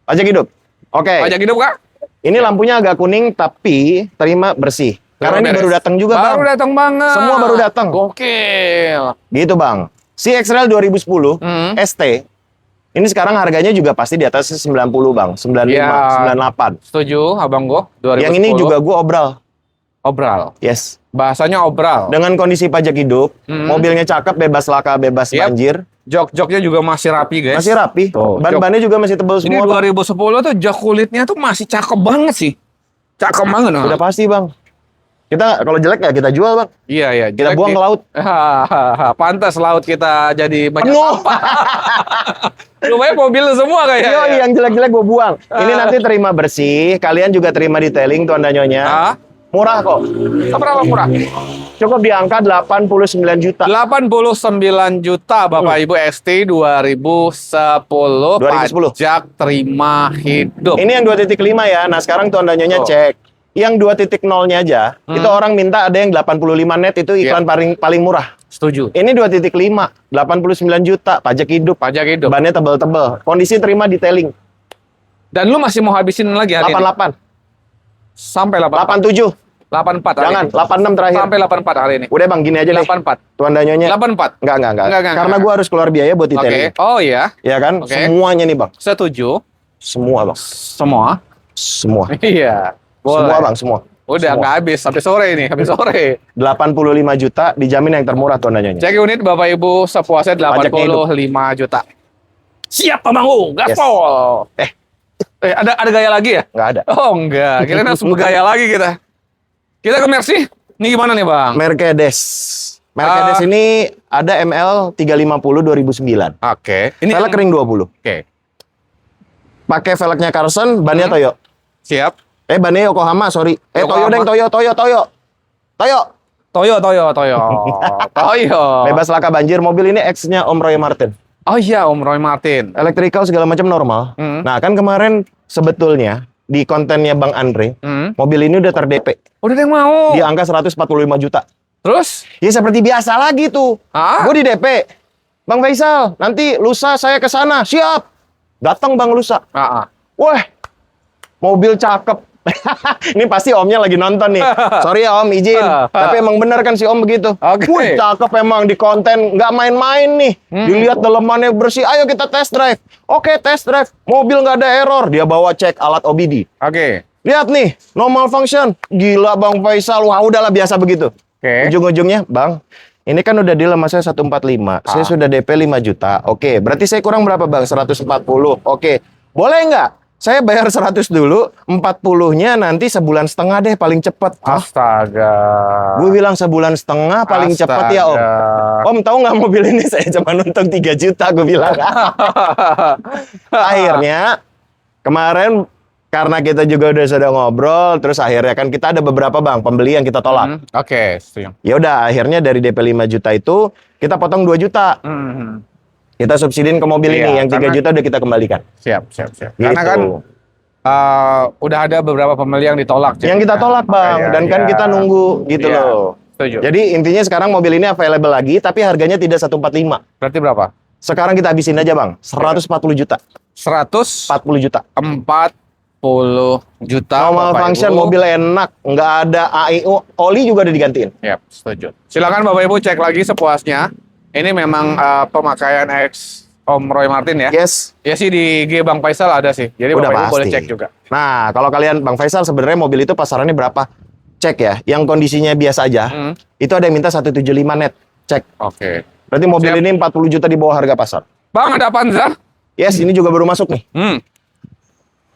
Pajak hidup. Oke. Pajak hidup, Kak? Ini lampunya agak kuning tapi terima bersih. Karena ini Beres. baru datang juga, Baru Bang. datang banget. Semua baru datang. Gokil. Gitu, Bang. Si X-Trail 2010 ST ini sekarang harganya juga pasti di atas 90, Bang. 95, Ya. 98. Setuju, Abang Go. 2010. Yang ini juga gua obral. obral. Yes. Bahasanya obral. Dengan kondisi pajak hidup, mobilnya cakep, bebas laka, bebas Yep. banjir. Jok-joknya juga masih rapi, guys. Masih rapi. Tuh, Ban-bannya juga masih tebal Ini semua. Bang. 2010 tuh jok kulitnya tuh masih cakep banget sih. Cakep banget. Nah. Udah pasti, Bang. Kita kalau jelek ya kita jual, Bang. Iya, iya. Kita jelek buang di- ke laut. Pantas laut kita jadi banyak Penuh. sampah. Lumayan mobil semua kayaknya. Yo, yang jelek-jelek gue buang. Ini nanti terima bersih, kalian juga terima detailing tuan danyonya. Ah, Murah kok. berapa murah? Cukup di angka 89 juta. 89 juta Bapak Ibu ST 2010 2010. pajak terima hidup. Ini yang 2.5 ya. Nah, sekarang tuan danyonya Oh. cek. Yang 2.0-nya aja, itu orang minta ada yang 85 net itu iklan paling murah. Setuju. Ini 2.5, 89 juta, pajak hidup. Pajak hidup. Bannya tebel-tebel. Kondisi terima detailing. Dan lu masih mau habisin lagi hari ini? 88, Sampai 84. 87. 84 hari Jangan, ini. 86 terakhir. Sampai 84 hari ini. Udah Bang, gini aja deh. 84. Tuan danyonya. 84. Enggak. Enggak. Karena gua harus keluar biaya buat Oke. detailing. Oh iya. Ya kan? Oke. Semuanya nih, Bang. Setuju. Semua, Bang. Semua. Semua. Iya. Boleh. Semua, Bang, semua. Udah Semua. nggak habis sampai sore ini, habis sore. 85 juta dijamin yang termurah tuan danyonya. Cek unit Bapak Ibu sepuasnya Pajaknya hidup. 85 juta. Siap Pak Mangu, Yes. gaspol. Ada gaya lagi ya? Enggak ada. Oh enggak, kira harus bergaya lagi kita. Kita ke Mercy. Ini gimana nih Bang? Mercedes. Mercedes ini ada ML 350 2009. Oke. Ini Velg ring 20. Oke. Pakai velgnya Carlson, bannya Toyo. Siap. Bannya Yokohama, sorry. Toyo, Yokohama. Deng, Toyo. Toyo. Toyo. Bebas laka banjir. Mobil ini X-nya Om Roy Martin. Oh iya, Om Roy Martin. Electrical segala macam normal. Hmm. Nah, kan kemarin sebetulnya di kontennya Bang Andre, mobil ini udah ter-DP. Udah ada yang mau. Di angka 145 juta. Terus? Ya seperti biasa lagi tuh. Ah? Gue di DP. Bang Faisal, nanti lusa saya ke sana. Siap. Datang Bang lusa. Wah, mobil cakep. Ini pasti omnya lagi nonton nih. Sorry ya om, izin. Tapi emang bener kan si om begitu. Oke. Wih, cakep emang di konten. Nggak main-main nih. Dilihat dalemannya bersih. Ayo kita test drive. Oke, test drive. Mobil nggak ada error. Dia bawa cek alat OBD. Oke. Lihat nih, normal function. Gila Bang Faisal. Wah, udahlah biasa begitu. Oke. Ujung-ujungnya, Bang, ini kan udah deal sama saya 145. Saya sudah DP 5 juta. Oke, berarti saya kurang berapa, Bang? 140. Oke. Boleh nggak? Saya bayar 100 dulu, 40-nya nanti sebulan setengah deh paling cepet. Astaga. Gue bilang sebulan setengah paling cepet ya Om. Om tahu nggak mobil ini saya cuma untung 3 juta gue bilang. Akhirnya kemarin karena kita juga sudah ngobrol, terus akhirnya kan kita ada beberapa bang pembeli yang kita tolak. Oke, setuju. Ya udah akhirnya dari DP 5 juta itu kita potong 2 juta. Kita subsidiin ke mobil Iya, ini, yang 3 karena- juta udah kita kembalikan. Siap. Gitu. Karena kan udah ada beberapa pembeli yang ditolak. Yang kita tolak bang, Makanya, dan kan iya. kita nunggu gitu Iya, loh. Setuju. Jadi intinya sekarang mobil ini available lagi, tapi harganya tidak 145. Berarti berapa? Sekarang kita habisin aja bang, 140 juta, 140 juta. juta. Normal Bapak function, Ibu. mobil enak, nggak ada AIO, oli juga udah digantiin. Yap, setuju. Silakan Bapak Ibu cek lagi sepuasnya. Ini memang pemakaian X Om Roy Martin ya. Yes. Ya sih di G Bang Faisal ada sih. Jadi Udah Bapak Ibu boleh pasti. cek juga. Nah, kalau kalian Bang Faisal sebenarnya mobil itu pasarannya berapa? Cek ya, yang kondisinya biasa aja. Itu ada yang minta 175 net. Cek. Oke. Berarti mobil Siap. ini 40 juta di bawah harga pasar. Bang ada Avanza? Yes, ini juga baru masuk nih.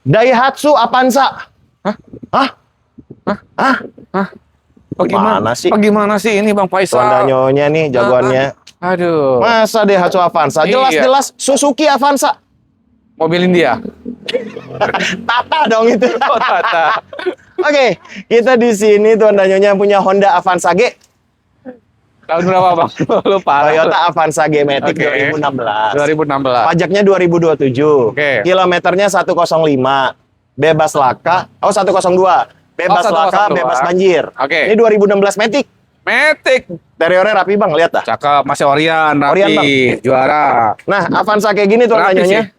Daihatsu Avanza. Gimana sih? Bagaimana sih ini Bang Faisal? Tuan Nyonya nih jagoannya. Aduh. Masa Daihatsu Avanza? Iya. Jelas-jelas Suzuki Avanza. Mobil India. Tata dong itu. Oh, Tata. Oke, kita di sini Tuan Nyonya punya Honda Avanza G. Tahun berapa Bang? Lupa. Toyota Avanza G Matic Oke. 2016. 2016. Pajaknya 2027. Oke. Kilometernya 105. Bebas laka. Oh, 102. Bebas Oh, laka, 102. bebas banjir. Oke. Ini 2016 Matic. Matic. Interiornya rapi Bang, lihat dah. Cakep, masih Orion, rapi, Orion, Bang. Juara. Nah, Avanza kayak gini Tuan Rapi Nyonya.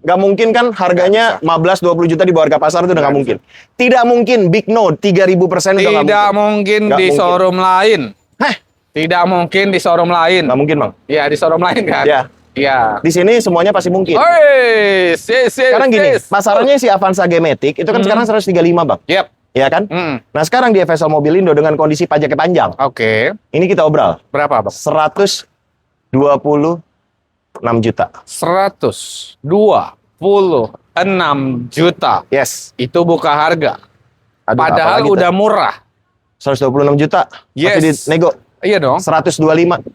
Nggak mungkin kan harganya 15-20 juta di bawah harga pasar itu udah nggak mungkin. Tidak mungkin Big Note 3000% udah nggak Tidak mungkin. mungkin Nggak di mungkin. showroom lain. Heh, Tidak mungkin di showroom lain. nggak mungkin Bang. Iya, di showroom lain kan? Ya. Iya. Di sini semuanya pasti mungkin. Oi, Sekarang gini, pasarannya si Avanza G Matic itu kan sekarang 135 Bang. Yep. Iya kan? Mm. Nah sekarang di FSL Mobilindo dengan kondisi pajaknya panjang. Oke. Ini kita obral. Berapa, Bang? 126 juta. 126 juta. Yes. Itu buka harga. Aduh, Padahal apalagi udah tuh? murah. 126 juta. Yes. Masih di nego. Iya dong. 125.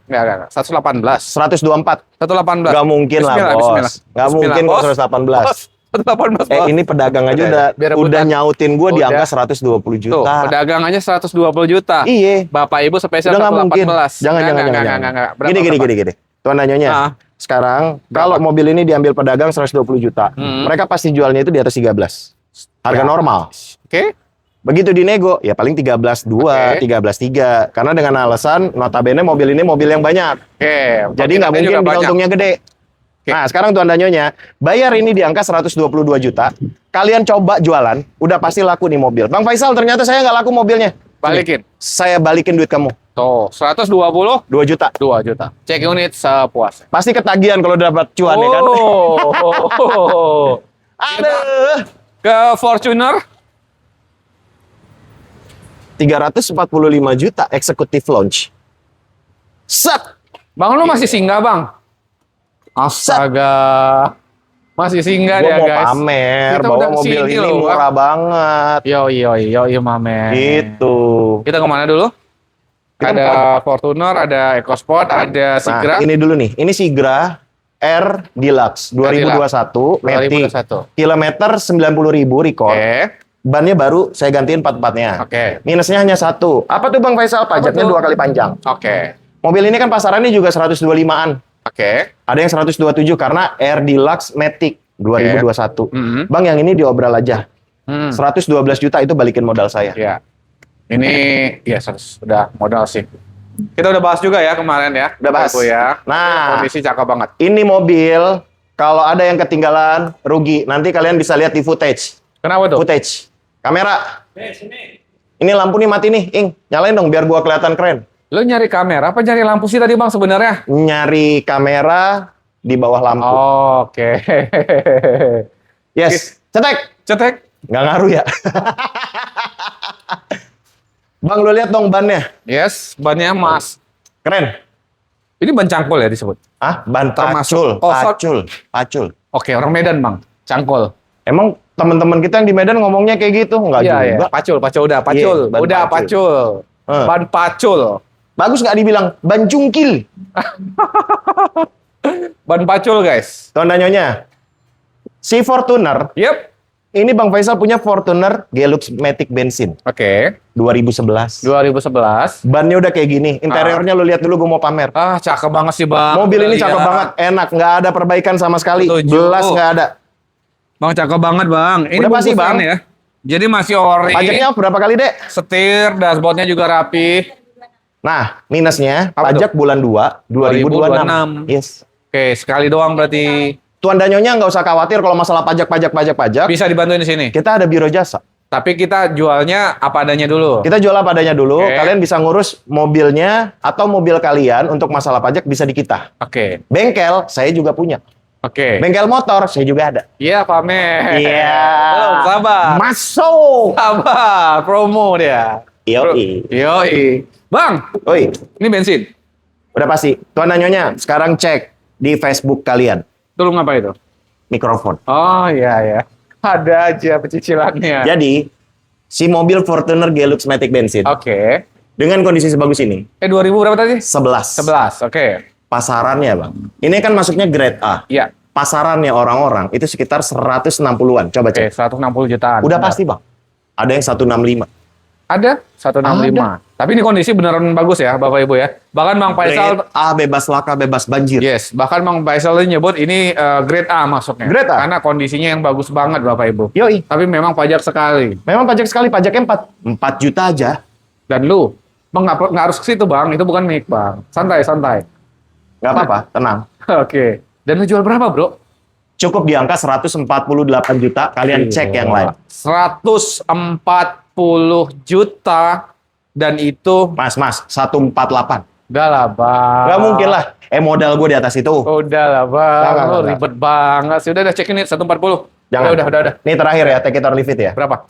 Enggak. 118. 124. 118. Gak mungkin lah Bismillah, bos. bismillah. Gak mungkin Bismillah, kok bos. 118. Bos, 118, bos. Ini pedagang aja Udah, udah biar rebutan. udah nyautin gue di Udah. angka 120 Tuh, juta. pedagang aja 120 juta. Iya. Bapak Ibu spesial Udah nggak mungkin. 118. Jangan. Enggak. Berapa, Gini. berapa? Tuan Nyonya. Ah. Sekarang Berapa? kalau mobil ini diambil pedagang 120 juta, mereka pasti jualnya itu di atas 13. Harga Ya. normal. Oke. Begitu dinego, ya paling 13.2, Oke. 13.3. Karena dengan alasan notabene mobil ini mobil yang banyak. Oke. Jadi nggak mungkin bisa untungnya gede. Oke. Nah, sekarang Tuan Nyonya, bayar ini di angka 122 juta. Kalian coba jualan, udah pasti laku nih mobil. Bang Faisal, ternyata saya nggak laku mobilnya. Balikin. Saya balikin duit kamu, Tuh, 122 2 juta. juta. Cek unit sepuasnya. Pasti ketagihan kalau dapat cuan ya kan? Oh. Aduh. Ke Fortuner 345 juta eksekutif launch. Set. Bang, lu masih singgah, Bang? Astaga. Masih singgah Gua dia, mau guys. pamer Kita bahwa udah mobil kesini ini loh, murah banget. Yo, mamen. Gitu. Kita kemana dulu? Kita Ada mau Fortuner, ada EcoSport, ada Sigra. Nah, ini dulu nih. Ini Sigra R Deluxe 2021 Matic. 2021. Kilometer 90.000 record. Oke. Bannya baru saya gantiin 44-nya. Oke. Minusnya hanya satu. Apa tuh Bang Faisal? Pajaknya tuh? 2 kali panjang. Oke. Mobil ini kan pasarannya juga 125-an. Oke. Ada yang 127 karena R Deluxe Matic 2021. Mhm. Bang, yang ini diobral aja. Hmm. 112 juta itu balikin modal saya. Ya. Ini ya sudah modal sih. Kita udah bahas juga ya kemarin ya. Udah bahas. Bapak Ibu ya. Nah. Kondisi cakep banget. Ini mobil, kalau ada yang ketinggalan, rugi. Nanti kalian bisa lihat di footage. Kenapa tuh? Footage. Kamera. Ini lampu nih mati nih, Ing. Nyalain dong biar gua kelihatan keren. Lo nyari kamera apa nyari lampu sih tadi Bang sebenarnya? Nyari kamera di bawah lampu. Oke. Yes. Cetek. Cetek. Nggak ngaruh ya. Bang, lu lihat dong bannya. Yes, bannya emas. Keren. Ini ban cangkul ya disebut. Ah, ban Termasuk- pacul. Oh, Pacul. Pacul. Oke, orang Medan Bang. Cangkul. Emang teman-teman kita yang di Medan ngomongnya kayak gitu. Enggak Iya, juga. Pacul udah, Iya, ban udah pacul. pacul. Ban pacul. Bagus nggak dibilang ban cungkil. Ban pacul, guys. Tuan dan Nyonya. Si Fortuner, Yep. ini Bang Faisal punya Fortuner Gelux Matic bensin Oke. 2011. 2011. Bannya udah kayak gini. Interiornya lu lihat dulu, gue mau pamer. Ah, cakep banget sih, Bang. Mobil ini Udah cakep lihat. banget, enak, nggak ada perbaikan sama sekali. Setuju. Belas nggak ada. Bang, cakep banget, Bang. Ini Udah pasti, bungkusan Bang. ya. Jadi masih ori. Pajaknya berapa kali, Dek? Setir, dashboardnya juga rapi. Nah, minusnya Apa pajak bulan 2 2026. 2026. Yes. Oke, sekali doang berarti. Tuan dan Nyonya nggak usah khawatir kalau masalah pajak. Bisa dibantuin di sini. Kita ada biro jasa. Tapi kita jualnya apa adanya dulu. Kita jual apa adanya dulu. Oke. Kalian bisa ngurus mobilnya atau mobil kalian untuk masalah pajak bisa di kita. Oke. Bengkel saya juga punya. Oke. Bengkel motor saya juga ada. Iya, pamer. Iya. Belum, sabar. Masuk. Sabar, promo dia. Yoi. Yoi. Bang, Oi, ini bensin. udah pasti. Tuan dan Nyonya, sekarang cek di Facebook kalian. Tolong apa itu? Mikrofon. Oh, iya ya. Ada aja pecicilannya. Jadi, si mobil Fortuner Gelux Matic bensin Oke. dengan kondisi sebagus ini, 2000 berapa tadi? 11. 11. Oke. Pasarannya, Bang. Ini kan masuknya grade A. Iya. Pasarannya orang-orang itu sekitar 160-an. Coba Oke, cek. 160 jutaan. Udah Benar. pasti, Bang. Ada yang 165. Ada 165. Tapi ini kondisi beneran bagus ya, Bapak Ibu ya. Bahkan Bang Faisal Grade A bebas laka, bebas banjir. yes, bahkan Bang Faisal nyebut ini grade A masuknya. Grade A? Karena kondisinya yang bagus banget Bapak Ibu. Yoi. Tapi memang pajak sekali. Memang pajak sekali, pajaknya 4 juta aja. Dan lu, Bang nggak harus ke situ Bang, itu bukan mic Bang. Santai, santai. Nggak apa-apa, tenang. Oke. Dan lu jual berapa Bro? Cukup di angka 148 juta, kalian cek yang lain. 140 juta dan itu Mas, 148. udah lah Bang. Nggak mungkin lah. Modal gue di atas itu. Udah lah Bang. Nggak, Lu nggak. ribet banget sih. Udah cekin nih 140. Jangan. Udah. Ini terakhir ya, take it or leave it ya. Berapa?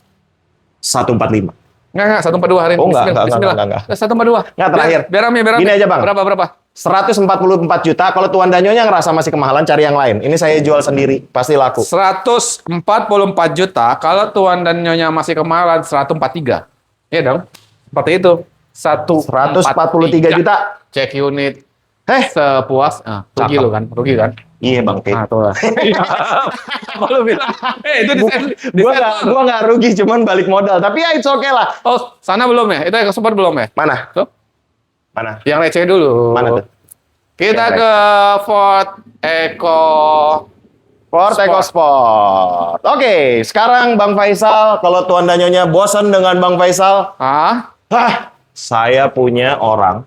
145. Enggak, 142 hari ini. Oh, enggak, Bismillah. enggak. 142. Enggak, terakhir. Biar rame. Gini aja, Bang. Berapa? 144 juta. Kalau Tuan Danyonya ngerasa masih kemahalan, cari yang lain. Ini saya jual sendiri, pasti laku. 144 juta. Kalau Tuan dan Nyonya masih kemahalan 143. Iya dong. Seperti itu. 143 juta. Cek unit sepuas. Rugi Cakep. lu kan? Rugi kan? Iya, Bang. Nah, tuh lah. Apa lu bilang? Itu di Gua nggak rugi, cuman balik modal. Tapi ya it's okay lah. Oh, sana belum ya? Itu yang support belum ya? Mana? Tuh. Mana? Yang receh dulu. Mana tuh? Kita Yang ke Ford Eco. Ford EcoSport. Oke, sekarang Bang Faisal, kalau Tuan Danyonya bosan dengan Bang Faisal, saya punya orang,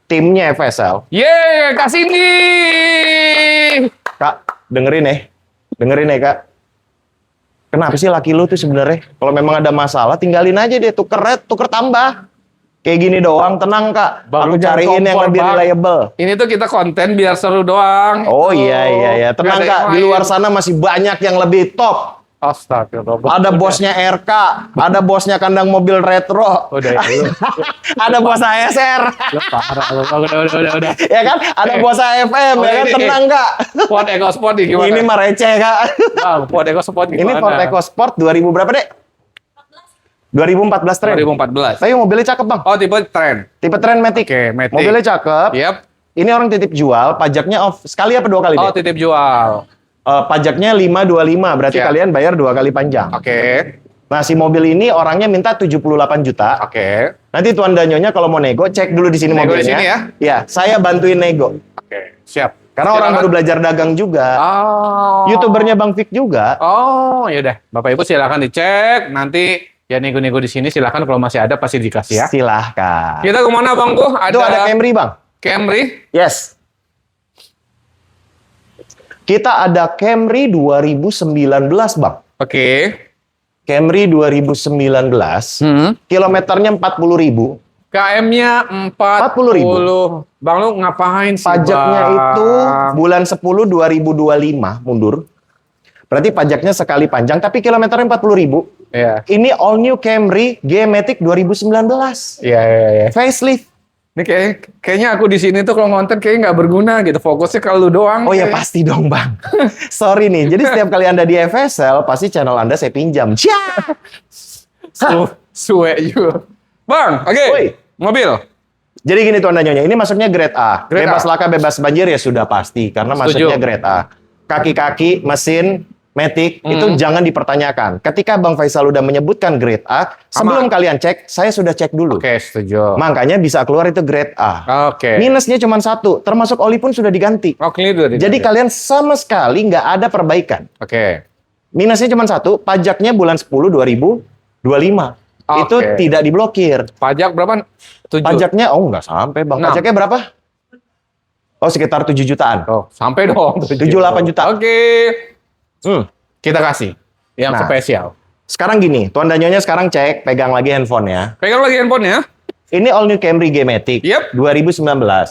timnya FSL. Yeay, kasih nih. Kak, dengerin ya Kak. Kenapa sih laki lu tuh sebenarnya? Kalau memang ada masalah, tinggalin aja deh, tuker tambah. Kayak gini doang, tenang Kak. Bang, Aku jangan cariin yang kompor, lebih Bang. reliable. Ini tuh kita konten biar seru doang. Oh iya. Tenang Nggak ada Kak, yang di lain. luar sana masih banyak yang lebih top. Astagfirullah. Ada bosnya RK, ada bosnya kandang mobil retro. Udah ya. Ada bos ASR. Lu parah lu. Udah. Ya kan? Ada bos AFM, Oh, ya kan? ini. Tenang Kak. Ford EcoSport nih gimana? Ini mah receh Kak. Bang, Ford EcoSport gimana? Ini Ford EcoSport 2000 berapa Dek? 2014 tren. 2014. Tapi mobilnya cakep Bang. Oh, tipe tren. Tipe tren Matic. Oke, Matic. Mobilnya cakep. Yap. Ini orang titip jual, pajaknya off. Sekali apa 2 kali Oh, Dek? titip jual. Pajaknya 525, berarti Siap. kalian bayar 2 kali panjang. Oke. Nah, si mobil ini orangnya minta 78 juta. Oke. Nanti Tuan Danyonya kalau mau nego, cek dulu di sini Nego di mobilnya. sini ya? Iya, saya bantuin nego. Oke. Siap. Karena orang Silakan. baru belajar dagang juga. Oh. YouTubernya Bang Fik juga. Oh, yaudah. Bapak Ibu silakan dicek. Nanti ya nego-nego di sini silakan kalau masih ada pasti dikasih ya. Silahkan. Kita kemana Bang Tuh? Itu ada Camry Bang. Camry. Yes. Kita ada Camry 2019 Bang. Oke. Camry 2019. Kilometernya 40.000. KM-nya 40. Bang lu ngapain sih Pajaknya Bang? itu bulan 10 2025 mundur. Berarti pajaknya sekali panjang, tapi kilometernya 40.000. Iya. Ini all new Camry G Matic 2019. Iya. Facelift. Ini kayaknya aku di sini tuh kalau ngonten kayaknya nggak berguna gitu. Fokusnya kalau lu doang. Oh ya kayak. pasti dong bang. Sorry nih. Jadi setiap kali Anda di FSL, pasti channel Anda saya pinjam. Cia! Suwe juga. Bang, oke. Woi. Mobil. Jadi gini tuh Anda nyonya, ini masuknya grade A. Grade Bebas A. laka, bebas banjir ya sudah pasti. Karena Setuju. masuknya grade A. Kaki-kaki, mesin, matic, itu jangan dipertanyakan. Ketika Bang Faisal udah menyebutkan grade A, sebelum kalian cek, saya sudah cek dulu. Oke, setuju. Makanya bisa keluar itu grade A. Oke. Minusnya cuma satu, termasuk oli pun sudah diganti. Oke, ini udah Jadi kalian sama sekali nggak ada perbaikan. Oke. Minusnya cuma satu, pajaknya bulan 10 2025. Itu Oke. tidak diblokir. Pajak berapa? 7. Pajaknya, oh nggak sampai Bang. 6. Pajaknya berapa? Oh sekitar 7 jutaan. Oh, sampai dong. 7-8 juta. Oke. Kita kasih yang Nah. spesial. Sekarang gini, Tuan dan Nyonya sekarang cek, pegang lagi handphonenya. Pegang lagi handphonenya. Ini all new Camry G-Matic Yep. 2019.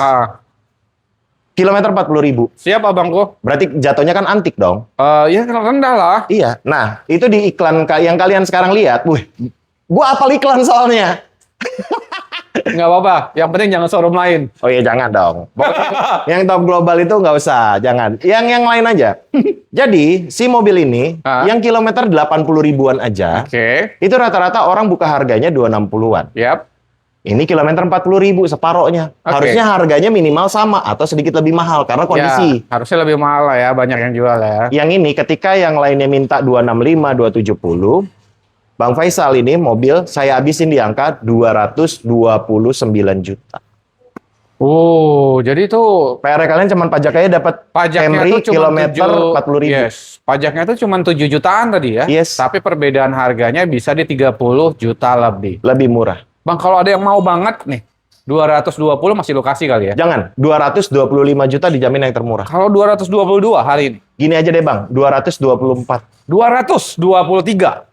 Kilometer 40.000. Siap abangku. Berarti jatuhnya kan antik dong. Ya rendah lah. Iya. Nah, itu di iklan yang kalian sekarang lihat. Wih, gua apal iklan soalnya. Nggak apa-apa. Yang penting jangan showroom lain. Oh iya, jangan dong. Yang top global itu nggak usah, jangan. Yang lain aja. Jadi, si mobil ini, yang kilometer 80 ribuan aja, itu rata-rata orang buka harganya 260-an. Yap. Ini kilometer 40.000 separohnya. Harusnya harganya minimal sama atau sedikit lebih mahal karena kondisi. Ya, harusnya lebih mahal lah ya, banyak yang jual ya. Yang ini ketika yang lainnya minta 265, 270, Bang Faisal ini mobil saya habisin di angka 229 juta. Jadi itu PR kalian cuma pajaknya dapat pajaknya Camry tuh cuma kilometer 40.000. Yes, pajaknya tuh cuma 7 jutaan tadi ya. Yes. Tapi perbedaan harganya bisa di 30 juta lebih. Lebih murah. Bang, kalau ada yang mau banget nih, 220 masih lokasi kali ya? Jangan, 225 juta dijamin yang termurah. Kalau 222 hari ini? Gini aja deh Bang, 224. 223.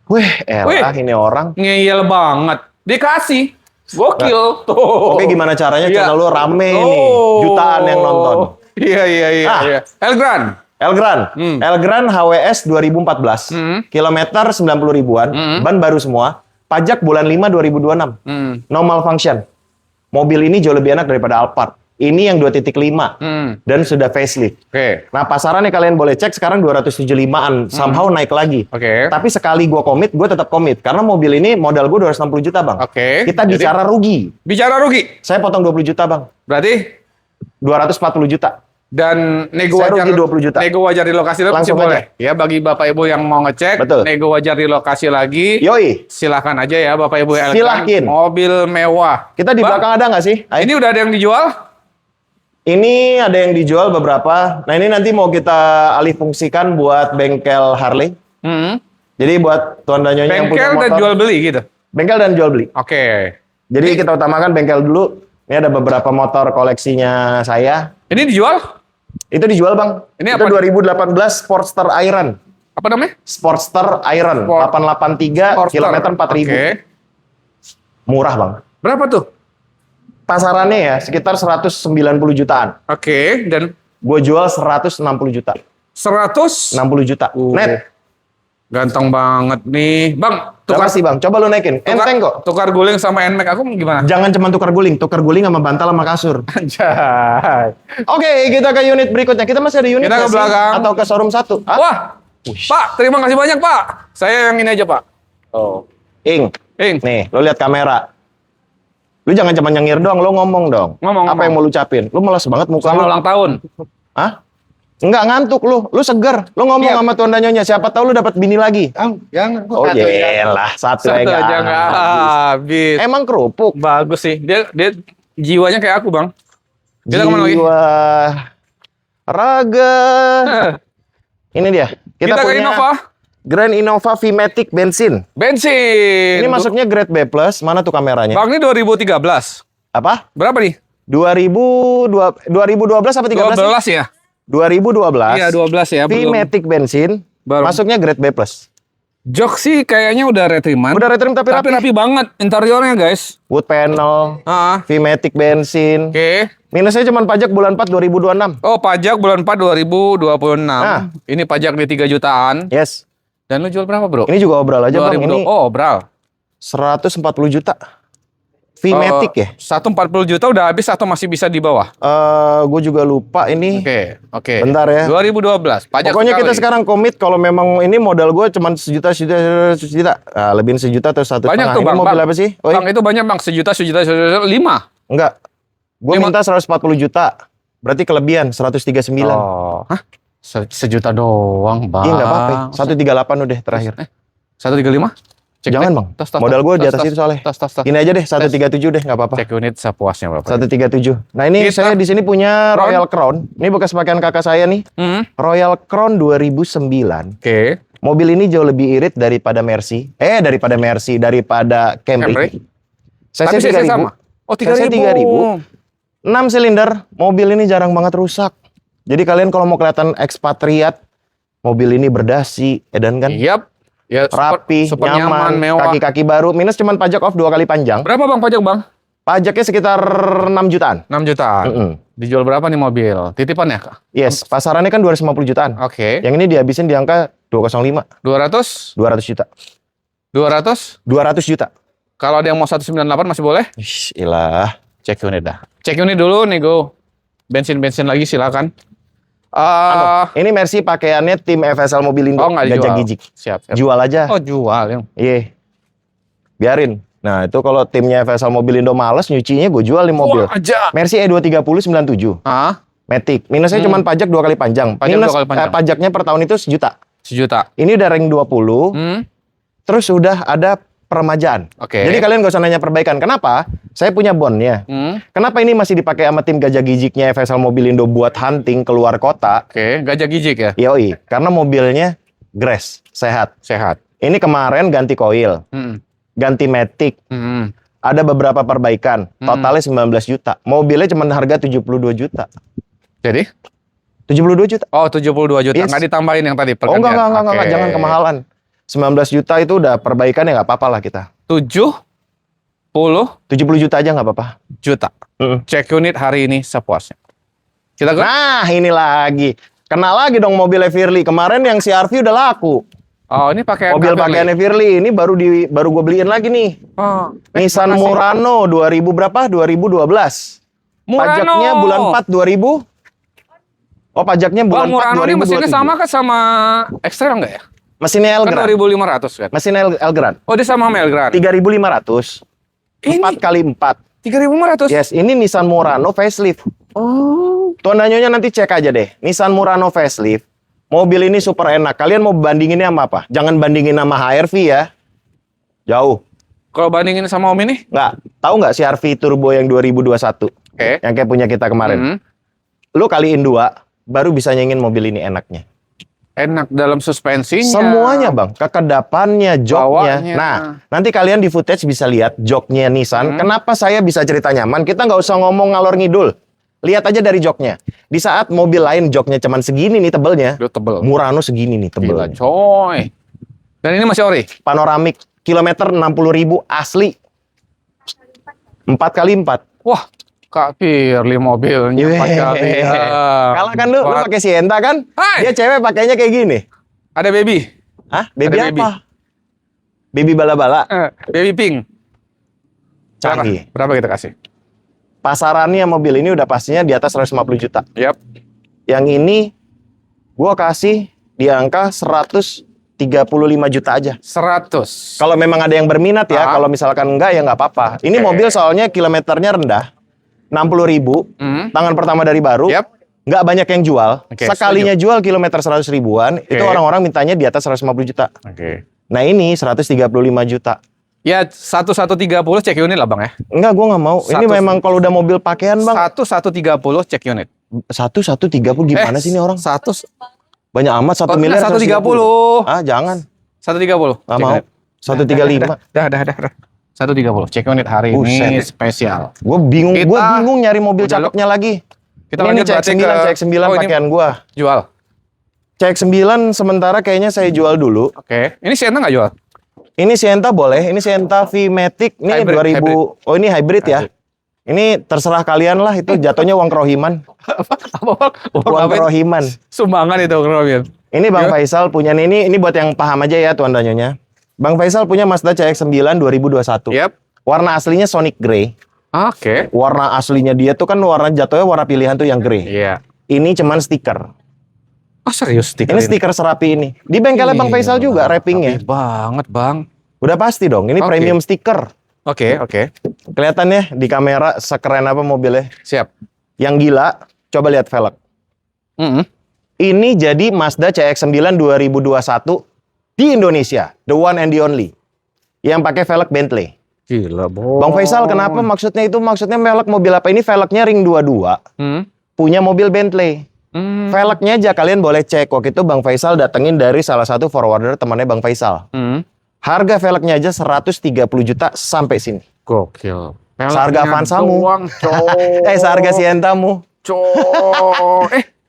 Wih, elah ini orang. Ngeyel banget. Dikasih. Gokil. Tuh. Oke, gimana caranya Iya. channel lu rame nih, jutaan yang nonton. Iya. Iya. Elgrand. Elgrand HWS 2014. Kilometer 90 ribuan, ban baru semua. Pajak bulan 5 2026. Normal function. Mobil ini jauh lebih enak daripada Alphard. Ini yang 2.5 dan sudah facelift. Oke. Nah, pasarannya kalian boleh cek sekarang 275-an, somehow naik lagi. Oke. Tapi sekali gue tetap komit karena mobil ini modal gue 260 juta, Bang. Oke. Kita Jadi, bicara rugi. bicara rugi. Saya potong 20 juta, Bang. Berarti 240 juta. dan nego Saya wajar rugi 20 juta. Nego wajar di lokasi Langsung boleh. Ya bagi Bapak Ibu yang mau ngecek, Betul. nego wajar di lokasi lagi. Yoi. Silahkan aja ya Bapak Ibu Elgrand. Silakin. Mobil mewah. Kita di Bang, belakang ada nggak sih? Ayo. ini udah ada yang dijual? Ini ada yang dijual beberapa. Nah, ini nanti mau kita alih fungsikan buat bengkel Harley. Jadi buat tuan dan nyonya yang punya Bengkel motor. dan jual beli gitu. Bengkel dan jual beli. Oke. Jadi kita utamakan bengkel dulu. Ini ada beberapa motor koleksinya saya. Ini dijual? Itu dijual, Bang. Ini itu apa? 2018 Sportster Iron. Apa namanya? Sportster Iron. 883 Sportster. kilometer 4.000. Oke. Murah, Bang. Berapa tuh? Pasarannya ya sekitar 190 jutaan. Oke. Dan Gue jual 160 juta. 100? 60 juta. Net. Ganteng banget nih. Bang, Tukar sih, Bang. Coba lu naikin. Enteng kok. Tukar guling sama NMAX aku gimana? Jangan cuma tukar guling sama bantal sama kasur. Anjay. Oke, kita ke unit berikutnya. Kita masih ada unit Kita ke nggak sih? belakang. Atau ke showroom 1? Wah, Pak, terima kasih banyak Pak. Saya yang ini aja Pak. Oh. Ing. Ing. Nih, lu lihat kamera. Lu jangan cuma nyengir doang, lu ngomong dong. Apa yang mau lu ucapin? Lu malas banget muka Selamat lu. ulang tahun. Hah? Enggak ngantuk lu seger. Lu ngomong Iya. sama tuan dan nyonya, siapa tahu lu dapat bini lagi. Jangan. Oh yelah, satu Satu aja nggak habis. Emang kerupuk. Bagus sih. Dia jiwanya kayak aku Bang. Kita kemana lagi? Jiwa raga. Ini dia. Kita ke punya Innova. Grand Innova V-Matic bensin. Bensin. Ini masuknya grade B+. Mana tuh kameranya? Bang, ini 2013. Apa? Berapa nih? 2012 apa 13 sih? 12 ya? 2012. Iya, 12 ya. Belum. V-Matic bensin. Baru. Masuknya grade B+. Jok sih kayaknya udah retriman. Udah retrim tapi rapi. rapi banget interiornya guys. Wood panel. V-Matic bensin. Oke. Minusnya cuma pajak bulan 4 2026. Oh, pajak bulan 4 2026. Nah. Ini pajak di 3 jutaan. Yes. Dan lu jual berapa, Bro? Ini juga obral aja, Bang. 2000. Ini Oh, obral. 140 juta. V-Matic ya? 140 juta udah habis atau masih bisa di bawah? Gue juga lupa ini. Oke. Bentar ya. 2012. Pajak Pokoknya sekali. kita sekarang komit kalau memang ini modal gue cuma sejuta. Nah, lebihin sejuta atau 1,5. Banyak tuh Ini bang. mobil Bang. apa sih? Bang itu banyak bang. Sejuta, 5. Enggak. Gue minta 140 juta. Berarti kelebihan 139. Oh. Hah? Sejuta doang bang. Iya nggak apa-apa. 138 udah terakhir. 135? Jangan bang. Modal gue di atas itu soalnya. Tas. Ini aja deh 137 deh nggak apa-apa. Cek unit sepuasnya bapak. 137. Nah ini saya di sini punya Royal Crown. Ini bekas pakaian kakak saya nih. Royal Crown 2009. Oke. Mobil ini jauh lebih irit daripada Mercy. Daripada Camry. Tapi CC 3000. sama. Oh, 3.000. 6 silinder. Mobil ini jarang banget rusak. Jadi kalian kalau mau kelihatan ekspatriat, mobil ini berdasi, edan kan? Yap. Ya, Rapi, super nyaman, mewah. kaki-kaki baru. Minus cuman pajak off 2 kali panjang. Berapa bang pajak bang? Pajaknya sekitar 6 jutaan. 6 juta. Dijual berapa nih mobil? Titipan ya kak? Yes, pasarannya kan 250 jutaan. Oke. Yang ini dihabisin di angka 205. 200? 200 juta. 200? 200 juta. Kalau ada yang mau 198 masih boleh? Ilah. Cek unit dah. Cek unit dulu nih go. Bensin lagi silakan. Ini Mercy pakaiannya tim FSL Mobilindo. Oh nggak dijual. Gajah Gijik. Siap. Jual aja. Oh jual yang. Iya. Biarin. Nah itu kalau timnya FSL Mobilindo males nyucinya gue jual di mobil. Wah, aja. Mercy E230 97. Matic. Minusnya cuma pajak 2 kali panjang. Pajak Minus 2 kali panjang. pajaknya per tahun itu sejuta. Sejuta. Ini udah rank 20. Terus sudah ada peremajaan. Oke. Jadi kalian gak usah nanya perbaikan. Kenapa? Saya punya bondnya. Kenapa ini masih dipakai sama tim Gajah Gijiknya FSL Mobilindo buat hunting keluar kota? Oke. Gajah Gijik ya? Yoi. Karena mobilnya grass. Sehat. Sehat. Ini kemarin ganti koil. Ganti matic. Ada beberapa perbaikan. Totalnya 19 juta. Mobilnya cuma harga 72 juta. Jadi? 72 juta. Oh 72 juta. Yes. Nggak ditambahin yang tadi Oh pergantian. enggak. Jangan kemahalan. 19 juta itu udah perbaikan ya nggak apa-apa lah kita. 70 juta aja nggak apa-apa. juta. Cek unit hari ini sepuasnya. Kita ke? Nah ini lagi. Kena lagi dong mobilnya Firly. Kemarin yang CR-V udah laku. Oh ini pakai Mobil pakaiannya Firly. Ini baru gue beliin lagi nih. Oh, Nissan makasih. Murano 2000 berapa? 2012. Murano. Pajaknya bulan 4 2000. Oh pajaknya bulan Bang Murano 4 ini mesinnya 2027. sama kan sama Extrail enggak ya? Mesinnya Kan Elgrand. 2500 kan? Mesin Elgrand. Oh dia sama Elgrand. 3500. Ini 4 kali 4. 3500. Yes, ini Nissan Murano facelift. Oh. Tuan Danyonya nanti cek aja deh. Nissan Murano facelift. Mobil ini super enak. Kalian mau bandinginnya sama apa? Jangan bandingin sama HR-V ya. Jauh. Kalau bandingin sama Om ini? Nggak. Tahu nggak CR-V Turbo yang 2021? Oke. Yang kayak punya kita kemarin. Lu kaliin 2, baru bisa nyenengin mobil ini enaknya. Enak dalam suspensinya. Semuanya bang, kekedapannya, joknya. Bawahnya. Nah, nanti kalian di footage bisa lihat joknya Nissan. Kenapa saya bisa cerita nyaman? Kita nggak usah ngomong ngalor ngidul. Lihat aja dari joknya. Di saat mobil lain joknya cuman segini nih tebelnya. Udah tebel. Murano segini nih Gila tebelnya. coy. Dan ini masih ori? Panoramik, kilometer 60.000 asli. 4 kali 4. Wah, Kak Firly mobilnya 4 kali. Kalah kan lu pakai Sienta kan? Hai. Dia cewek pakainya kayak gini. Ada baby. Hah? Baby Ada apa? Baby bala-bala. Baby pink. Canggih. Berapa kita kasih? Pasarannya mobil ini udah pastinya di atas 150 juta. Yap. Yang ini gua kasih di angka 135 juta aja. 100. Kalau memang ada yang berminat ya, kalau misalkan enggak ya nggak apa-apa. Ini mobil soalnya kilometernya rendah. 60.000, tangan pertama dari baru. Yap. Nggak banyak yang jual. Oke, Sekalinya jual kilometer 100 ribuan, itu orang-orang mintanya di atas 150 juta. Oke. Nah ini 135 juta. Ya 1130 cek unit lah bang ya. Enggak, gua nggak mau. Ini memang kalau udah mobil pakaian bang. 1130 cek unit. 130 gimana sih ini orang? 100. Banyak amat 1 miliar. 130. Ah jangan. 130. Nggak mau. 135. Dah. 130 cek unit hari ini Buset. spesial. Gue bingung nyari mobil Udah, cakepnya lagi. Kita ini lanjut CX-9, berarti ke CX-9 ini pakaian gua. Jual. CX-9 sementara kayaknya saya jual dulu. Oke. Ini Sienna nggak jual? Ini Sienta boleh, ini Sienta V-Matic, ini Hybrid, 2000. hybrid. Oh ini hybrid ya. Ini terserah kalian lah, itu jatuhnya uang kerohiman. Uang kerohiman. Sumbangan itu kerohiman. Ini Bang Faisal punya ini buat yang paham aja ya Tuan Danyonya. Bang Faisal punya Mazda CX-9 2021. Yap. Warna aslinya Sonic Grey. Oke. Warna aslinya dia tuh kan warna jatuhnya warna pilihan tuh yang grey. Iya. Ini cuman stiker. Oh serius stiker Ini stiker serapi ini. Di bengkelnya Bang Faisal juga wrappingnya. Rapi banget bang. Udah pasti dong. Ini Oke. premium stiker. Oke. Kelihatannya di kamera sekeren apa mobilnya. Siap. Yang gila, coba lihat velg. Ini jadi Mazda CX-9 2021 di Indonesia. The one and the only. Yang pakai velg Bentley. Gila boy. Bang Faisal, kenapa maksudnya itu? Maksudnya velg mobil apa? Ini velgnya ring 22. Punya mobil Bentley. Velgnya aja kalian boleh cek. Waktu itu Bang Faisal datengin dari salah satu forwarder temannya Bang Faisal. Harga velgnya aja 130 juta sampai sini. Gokil. Seharga Avanzamu. Seharga Sientamu.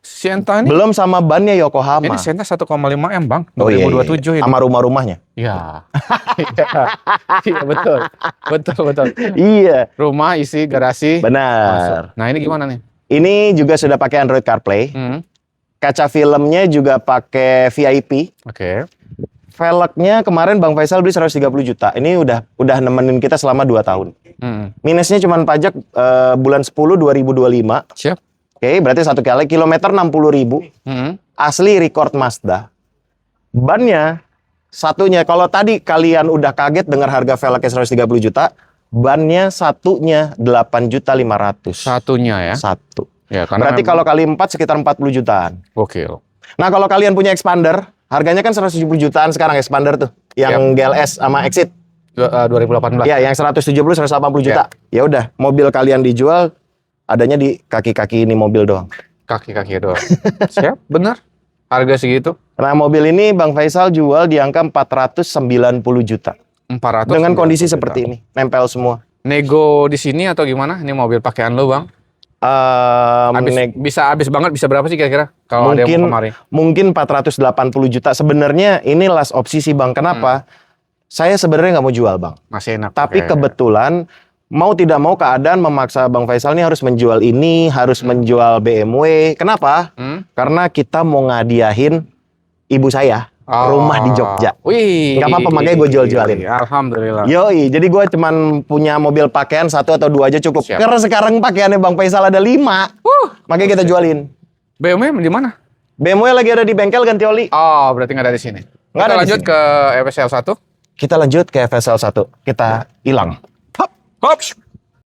Sienta ini? Belum sama bannya Yokohama. Ini Sienta 1,5 M bang. Oh, iya, 2027 ini. Sama rumah-rumahnya. Iya. Iya betul. Betul. Iya. Rumah isi garasi. Benar. Nah ini gimana nih? Ini juga sudah pakai Android CarPlay. Kaca filmnya juga pakai VIP. Oke. Velgnya kemarin Bang Faisal beli 130 juta. Ini udah nemenin kita selama 2 tahun. Minusnya cuma pajak bulan 10 2025. Siap. Oke, berarti 1 kali kilometer 60.000. Asli record Mazda. Bannya satunya, kalau tadi kalian udah kaget dengar harga velgnya 130 juta, bannya satunya 8.500.000. Satunya ya. Satu. Ya, karena Berarti kalau kali 4 sekitar 40 jutaan. Gokil. Nah, kalau kalian punya expander, harganya kan 170 jutaan sekarang expander tuh. Yang GLS sama Exit. 2018. Ya, yang 170 180 juta. Ya udah, mobil kalian dijual adanya di kaki-kaki ini mobil doang. Kaki-kaki doang. Siap, benar. Harga segitu. Nah, mobil ini Bang Faisal jual di angka 490 juta. 400. Dengan kondisi seperti ini, nempel semua. Nego di sini atau gimana? Ini mobil pakaian lo, Bang. Bisa habis banget, bisa berapa sih kira-kira? Kalau ada yang mau kemarin. Mungkin 480 juta. Sebenarnya ini last opsi sih Bang. Kenapa? Saya sebenarnya nggak mau jual Bang. Masih enak. Tapi kebetulan mau tidak mau keadaan memaksa Bang Faisal ini harus menjual ini, harus menjual BMW. Kenapa? Karena kita mau ngadiahin ibu saya rumah di Jogja. Wih. Nggak apa-apa, makanya gue jual-jualin. Alhamdulillah. Yoi, jadi gue cuman punya mobil pakaian 1 atau 2 aja cukup. Siap. Karena sekarang pakaiannya Bang Faisal ada 5. Makanya kita jualin. BMW di mana? BMW lagi ada di bengkel ganti oli. Oh, berarti nggak ada di sini. Nggak Kita ada di lanjut sini. ke FSL 1. Kita lanjut ke FSL 1. Kita hilang. Hops.